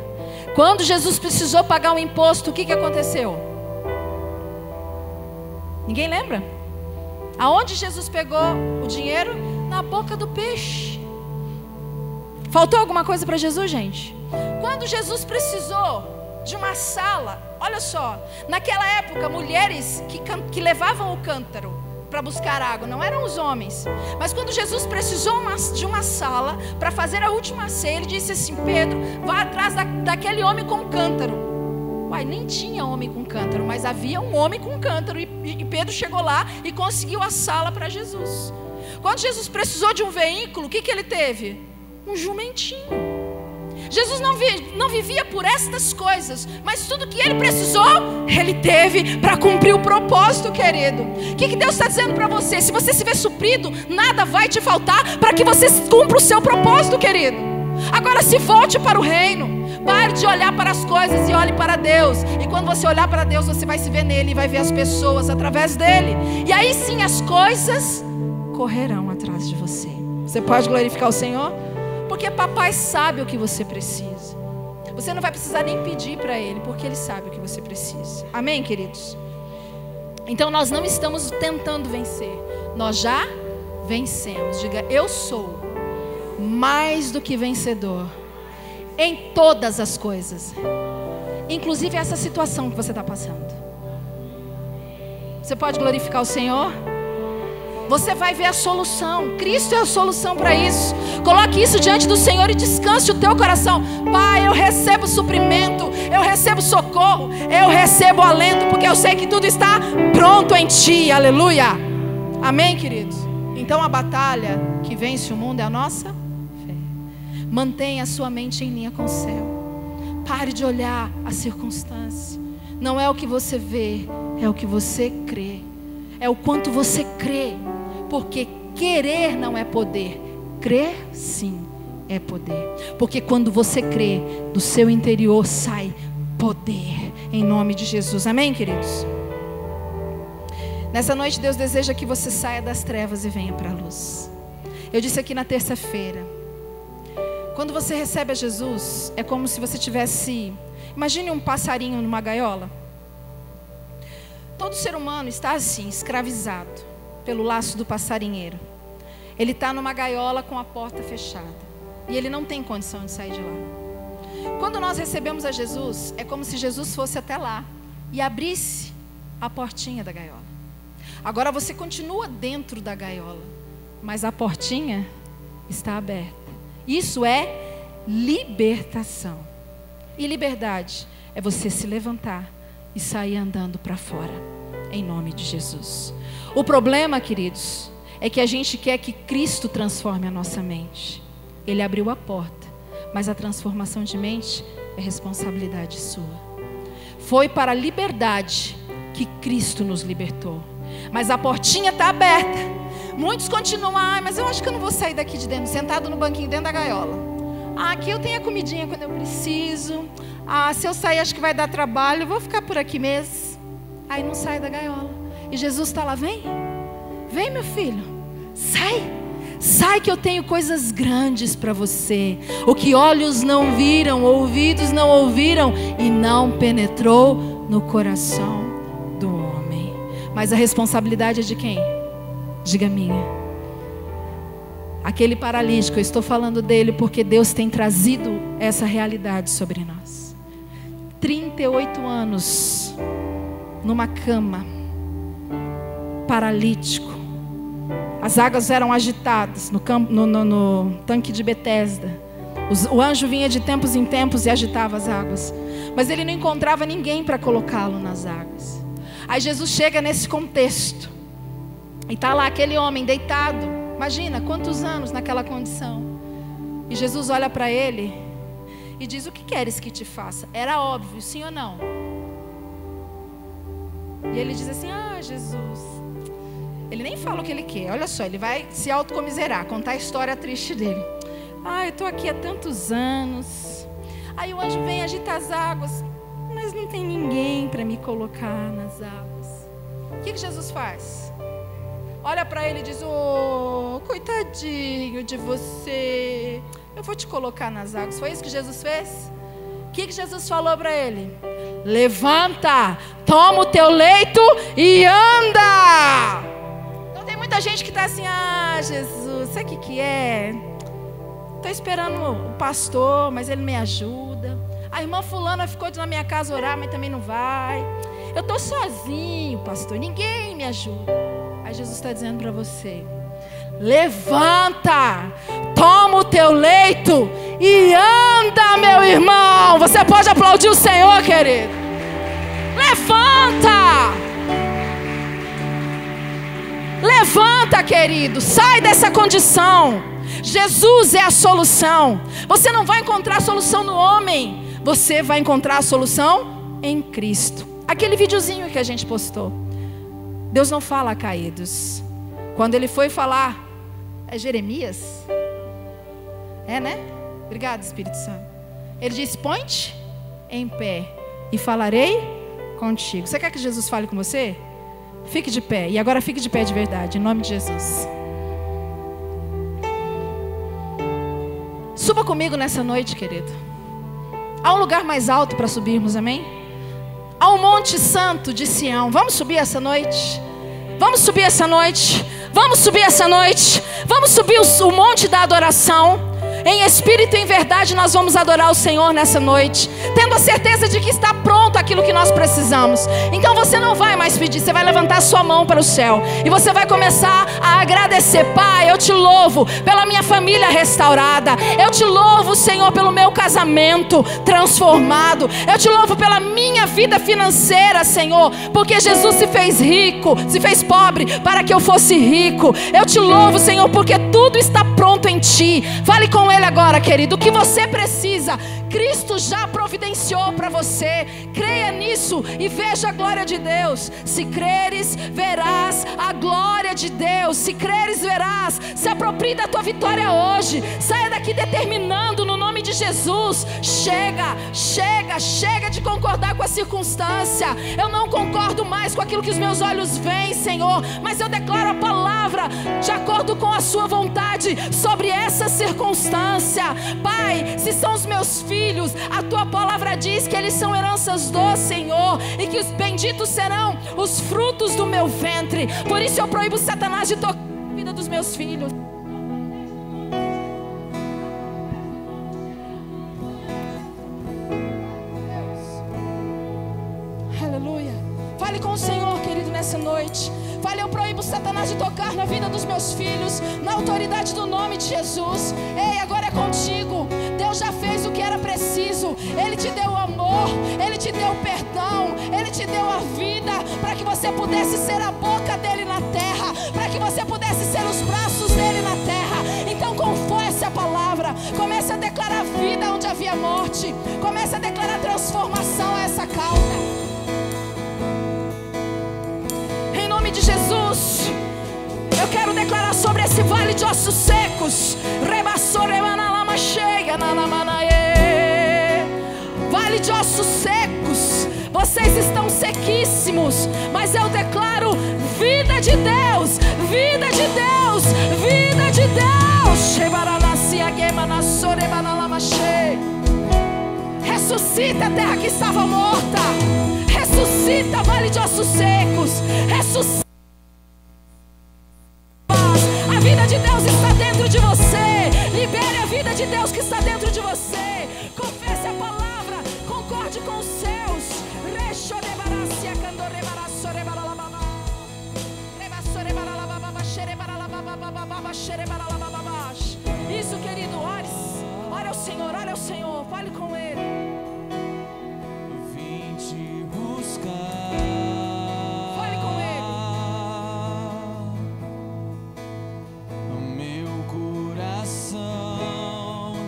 Quando Jesus precisou pagar um imposto, o que aconteceu? Ninguém lembra? Aonde Jesus pegou o dinheiro? Na boca do peixe. Faltou alguma coisa para Jesus, gente? Quando Jesus precisou de uma sala, olha só, naquela época, mulheres que levavam o cântaro para buscar água, não eram os homens. Mas quando Jesus precisou de uma sala para fazer a última ceia, ele disse assim: Pedro, vá atrás daquele homem com cântaro. Uai, nem tinha homem com cântaro, mas havia um homem com cântaro, e Pedro chegou lá e conseguiu a sala para Jesus. Quando Jesus precisou de um veículo, o que ele teve? Um jumentinho. Jesus não vivia por estas coisas, mas tudo que ele precisou, ele teve para cumprir o propósito, querido. O que Deus está dizendo para você? Se você se vê suprido, nada vai te faltar para que você cumpra o seu propósito, querido. Agora se volte para o reino. Pare de olhar para as coisas e olhe para Deus. E quando você olhar para Deus, você vai se ver nele e vai ver as pessoas através dele. E aí sim as coisas correrão atrás de você. Você pode glorificar o Senhor? Porque papai sabe o que você precisa. Você não vai precisar nem pedir para ele, porque ele sabe o que você precisa. Amém, queridos? Então nós não estamos tentando vencer, nós já vencemos. Diga: eu sou mais do que vencedor em todas as coisas, inclusive essa situação que você está passando. Você pode glorificar o Senhor? Você vai ver a solução. Cristo é a solução para isso. Coloque isso diante do Senhor e descanse o teu coração. Pai, eu recebo suprimento, eu recebo socorro, eu recebo alento, porque eu sei que tudo está pronto em Ti. Aleluia. Amém, queridos? Então a batalha que vence o mundo é a nossa fé. Mantenha a sua mente em linha com o céu. Pare de olhar a circunstância. Não é o que você vê, é o que você crê. É o quanto você crê. Porque querer não é poder, crer sim é poder. Porque quando você crê, do seu interior sai poder, em nome de Jesus. Amém, queridos? Nessa noite Deus deseja que você saia das trevas e venha para a luz. Eu disse aqui na terça-feira, quando você recebe a Jesus, é como se você tivesse, imagine um passarinho numa gaiola. Todo ser humano está assim, escravizado pelo laço do passarinheiro. Ele está numa gaiola com a porta fechada, e ele não tem condição de sair de lá. Quando nós recebemos a Jesus, é como se Jesus fosse até lá e abrisse a portinha da gaiola. Agora você continua dentro da gaiola, mas a portinha está aberta. Isso é libertação. E liberdade é você se levantar e sair andando para fora, em nome de Jesus. O problema, queridos, é que a gente quer que Cristo transforme a nossa mente. Ele abriu a porta, mas a transformação de mente é responsabilidade sua. Foi para a liberdade que Cristo nos libertou, mas a portinha está aberta. Muitos continuam: mas eu acho que eu não vou sair daqui de dentro, sentado no banquinho dentro da gaiola. Aqui eu tenho a comidinha quando eu preciso. Se eu sair acho que vai dar trabalho, eu vou ficar por aqui mesmo. Aí não sai da gaiola. E Jesus está lá: vem meu filho, sai que eu tenho coisas grandes para você. O que olhos não viram, ouvidos não ouviram e não penetrou no coração do homem. Mas a responsabilidade é de quem? Diga minha. Aquele paralítico, eu estou falando dele porque Deus tem trazido essa realidade sobre nós. 38 anos numa cama, paralítico. As águas eram agitadas no tanque de Betesda. O anjo vinha de tempos em tempos e agitava as águas, mas ele não encontrava ninguém para colocá-lo nas águas. Aí Jesus chega nesse contexto e está lá aquele homem deitado. Imagina quantos anos naquela condição. E Jesus olha para ele e diz: o que queres que te faça? Era óbvio, sim ou não? E ele diz assim: Jesus. Ele nem fala o que ele quer. Olha só, ele vai se autocomiserar, contar a história triste dele. Eu estou aqui há tantos anos. Aí o anjo vem, agita as águas, mas não tem ninguém para me colocar nas águas. O que Jesus faz? Olha para ele e diz: coitadinho de você, eu vou te colocar nas águas. Foi isso que Jesus fez? O que Jesus falou para ele? Levanta, toma o teu leito e anda. Então tem muita gente que está assim: Jesus, sabe o que é? Estou esperando o pastor, mas ele me ajuda. A irmã fulana ficou na minha casa orar, mas também não vai. Eu estou sozinho, pastor, ninguém me ajuda. Aí Jesus está dizendo para você: levanta, toma o teu leito e anda, meu irmão. Você pode aplaudir o Senhor, querido. Levanta. Levanta, querido. Sai dessa condição. Jesus é a solução. Você não vai encontrar a solução no homem. Você vai encontrar a solução em Cristo. Aquele videozinho que a gente postou. Deus não fala a caídos. Quando ele foi falar, é Jeremias? É, né? Obrigado, Espírito Santo. Ele disse: põe-te em pé e falarei contigo. Você quer que Jesus fale com você? Fique de pé. E agora fique de pé de verdade, em nome de Jesus. Suba comigo nessa noite, querido. Há um lugar mais alto para subirmos, amém? Há um monte santo de Sião. Vamos subir essa noite? Vamos subir essa noite? Vamos subir essa noite? Vamos subir o monte da adoração. Em espírito e em verdade nós vamos adorar o Senhor nessa noite, tendo a certeza de que está pronto aquilo que nós precisamos. Então você não vai mais pedir, você vai levantar a sua mão para o céu e você vai começar a agradecer. Pai, eu te louvo pela minha família restaurada. Eu te louvo, Senhor, pelo meu casamento transformado. Eu te louvo pela minha vida financeira, Senhor, porque Jesus se fez rico, se fez pobre para que eu fosse rico. Eu te louvo, Senhor, porque tudo está pronto em Ti. Fale com Ele agora, querido. O que você precisa, Cristo já providenciou para você. Creia nisso e veja a glória de Deus. Se creres, verás a glória de Deus. Se creres, verás. Se aproprie da tua vitória hoje. Saia daqui determinando no nome de Jesus. Chega, chega, chega de concordar com a circunstância. Eu não concordo mais com aquilo que os meus olhos veem, Senhor, mas eu declaro a palavra de acordo com a sua vontade sobre essa circunstância. Pai, se são os meus filhos, a tua palavra diz que eles são heranças do Senhor e que os benditos serão os frutos do meu ventre. Por isso eu proíbo Satanás de tocar a vida dos meus filhos. Aleluia. Fale com o Senhor, querido, nessa noite. Fale: eu proíbo Satanás de tocar na vida dos meus filhos, na autoridade do nome de Jesus. Ei, agora é contigo. Deus já fez o que era preciso. Ele te deu amor, Ele te deu perdão, Ele te deu a vida para que você pudesse ser a boca dEle na terra, para que você pudesse ser os braços dEle na terra. Então confesse a palavra. Comece a declarar vida onde havia morte. Comece a declarar transformação a essa causa. Em nome de Jesus, eu quero declarar sobre esse vale de ossos secos. Vale de ossos secos, vocês estão sequíssimos, mas eu declaro vida de Deus, vida de Deus, vida de Deus. Ressuscita a terra que estava morta. Ressuscita, vale de ossos secos. Ressuscita. A vida de Deus está dentro de você. Libere a vida de Deus que está dentro de você. Confesse a palavra. Concorde com os seus. Isso, querido, ore. Ore ao Senhor, ore ao Senhor. Fale com Ele. Vim te buscar. Fale com Ele. O meu coração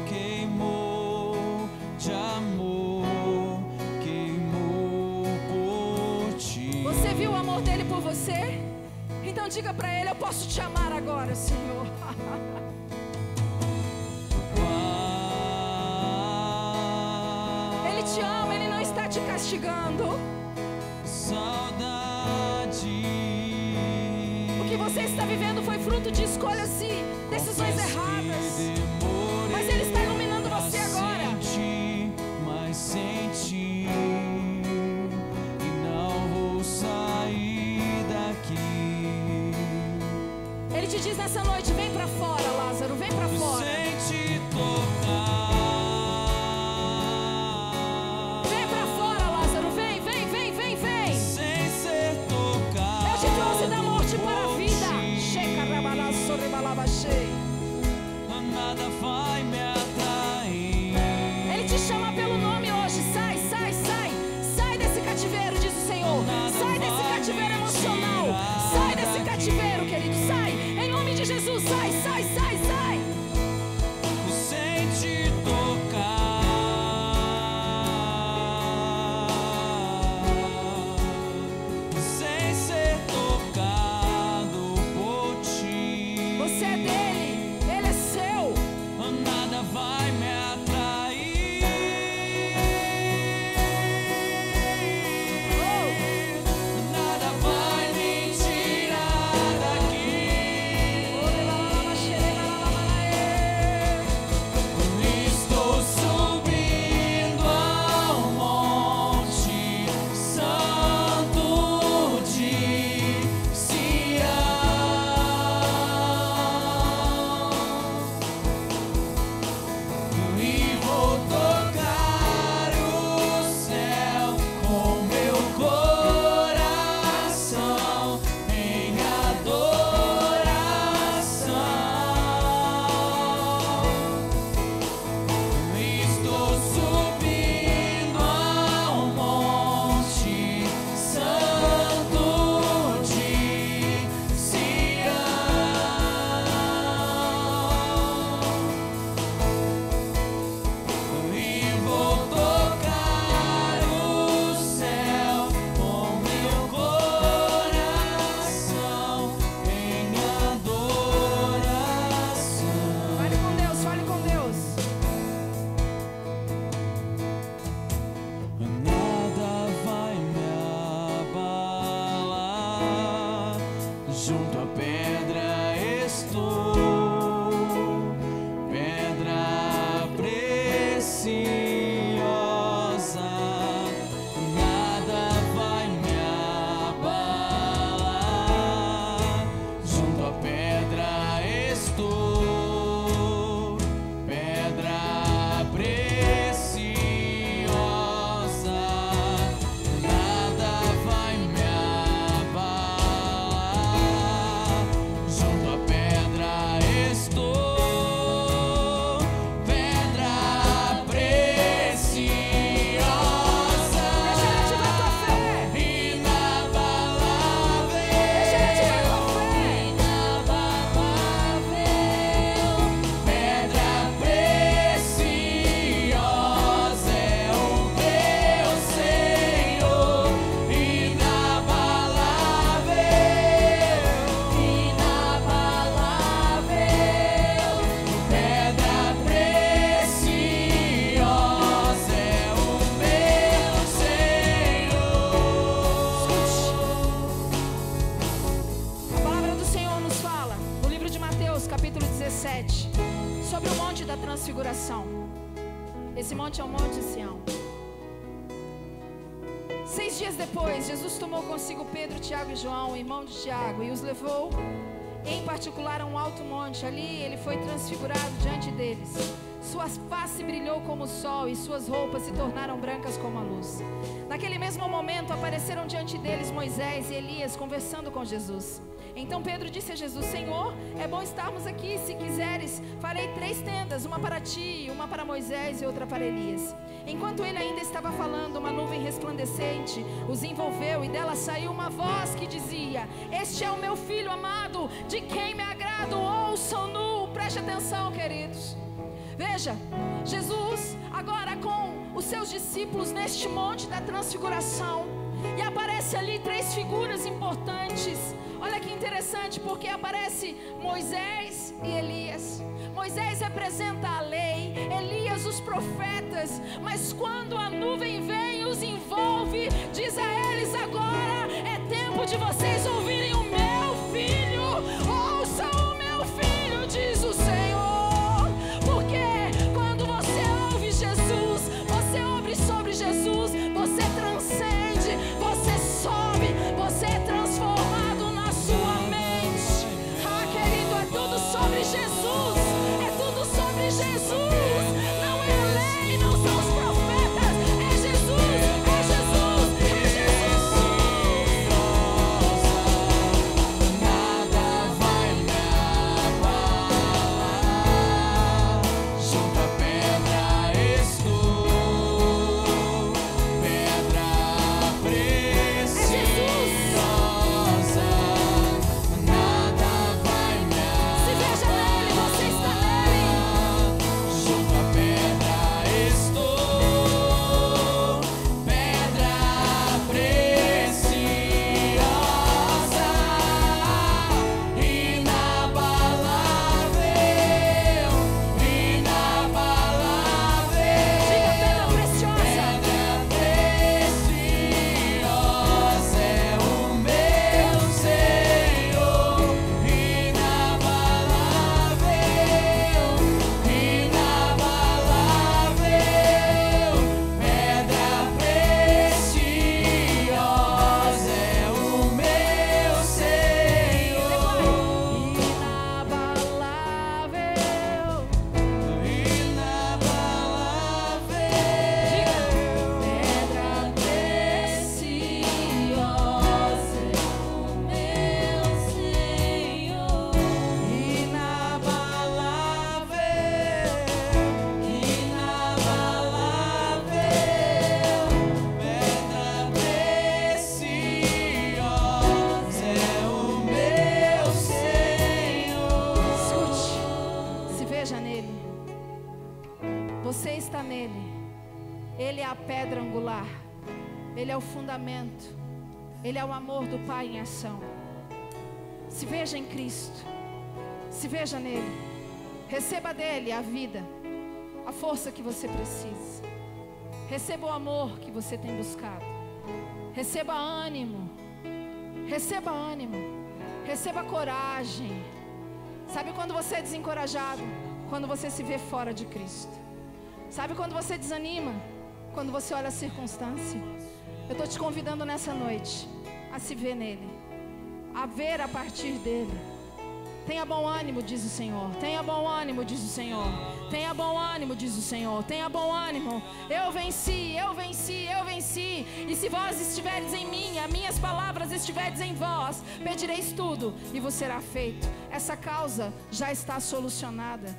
queimou de amor, queimou por ti. Você viu o amor dele por você? Então diga para Ele: eu posso te amar agora, Senhor. Ele te ama, Ele não está te castigando. Saudade. O que você está vivendo foi fruto de escolhas e decisões erradas. Mas Ele está iluminando você agora. Mas senti e não vou sair daqui. Ele te diz nessa noite: vem para fora, Lázaro, vem para fora. Sente sobre o monte da transfiguração. Esse monte é o Monte Sião. 6 dias depois, Jesus tomou consigo Pedro, Tiago e João, irmão de Tiago, e os levou em particular a um alto monte. Ali ele foi transfigurado diante deles. Sua face brilhou como o sol e suas roupas se tornaram brancas como a luz. Naquele mesmo momento apareceram diante deles Moisés e Elias conversando com Jesus. Então Pedro disse a Jesus: Senhor, é bom estarmos aqui. Se quiseres, farei 3 tendas, uma para ti, uma para Moisés e outra para Elias. Enquanto ele ainda estava falando, uma nuvem resplandecente os envolveu e dela saiu uma voz que dizia: Este é o meu filho amado, de quem me agrado, ouçam-no. Preste atenção, queridos. Veja, Jesus agora com os seus discípulos neste monte da transfiguração, e aparece ali 3 figuras importantes. Olha que interessante, porque aparece Moisés e Elias. Moisés representa a lei, Elias os profetas. Mas quando a nuvem vem e os envolve, diz a eles: agora é tempo de vocês ouvirem o meu filho. Ouçam o meu filho, diz o Senhor. Porque quando você ouve Jesus, você ouve sobre Jesus, você transcende, você sobe, você é transformado na sua mente. Ah, querido, é tudo sobre Jesus, é tudo sobre Jesus. Não é a lei, não são os profetas, é Jesus, é Jesus, é Jesus. Nada vai me abalar. Junto à pedra estou, pedra preciosa. Nada vai me abalar. Se veja nele, você está nele. Junto à pedra estou, pedra preciosa, inabalável, inabalável. Diga: pedra preciosa. Pedra preciosa é o meu Senhor, inabalável, inabalável. Pedra preciosa é o meu Senhor, Inabalável. inabalável. Pedra preciosa é o meu Senhor. Inabalável, inabalável, pedra preciosa é o meu Senhor. Escute, se veja nele. Você está nele. Ele é a pedra angular. Ele é o fundamento. Ele é o amor do Pai em ação. Se veja em Cristo. Se veja nele. Receba dele a vida, a força que você precisa. Receba o amor que você tem buscado. Receba ânimo. Receba ânimo. Receba coragem. Sabe quando você é desencorajado? Quando você se vê fora de Cristo. Sabe quando você desanima? Quando você olha a circunstância. Eu estou te convidando nessa noite a se ver nele, a ver a partir dele. Tenha bom ânimo, diz o Senhor. Tenha bom ânimo, diz o Senhor. Tenha bom ânimo, diz o Senhor. Tenha bom ânimo. Eu venci, eu venci, eu venci. E se vós estiveres em mim, as minhas palavras estiveres em vós, pedireis tudo e vos será feito. Essa causa já está solucionada.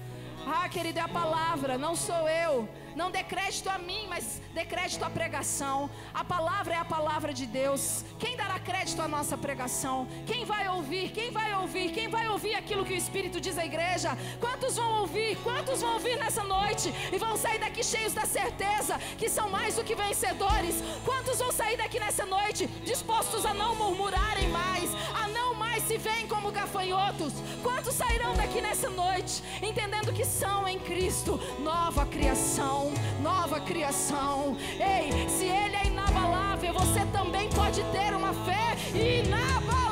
Ah, querido, é a palavra, não sou eu. Não dê crédito a mim, mas dê crédito à pregação. A palavra é a palavra de Deus. Quem dará crédito à nossa pregação? Quem vai ouvir? Quem vai ouvir? Quem vai ouvir aquilo que o Espírito diz à igreja? Quantos vão ouvir? Quantos vão ouvir nessa noite? E vão sair daqui cheios da certeza que são mais do que vencedores? Quantos vão sair daqui nessa noite dispostos a não murmurarem mais, a não mais se veem como gafanhotos? Quantos sairão daqui nessa noite entendendo que são em Cristo nova criação? Nova criação. Ei, se Ele é inabalável, você também pode ter uma fé inabalável.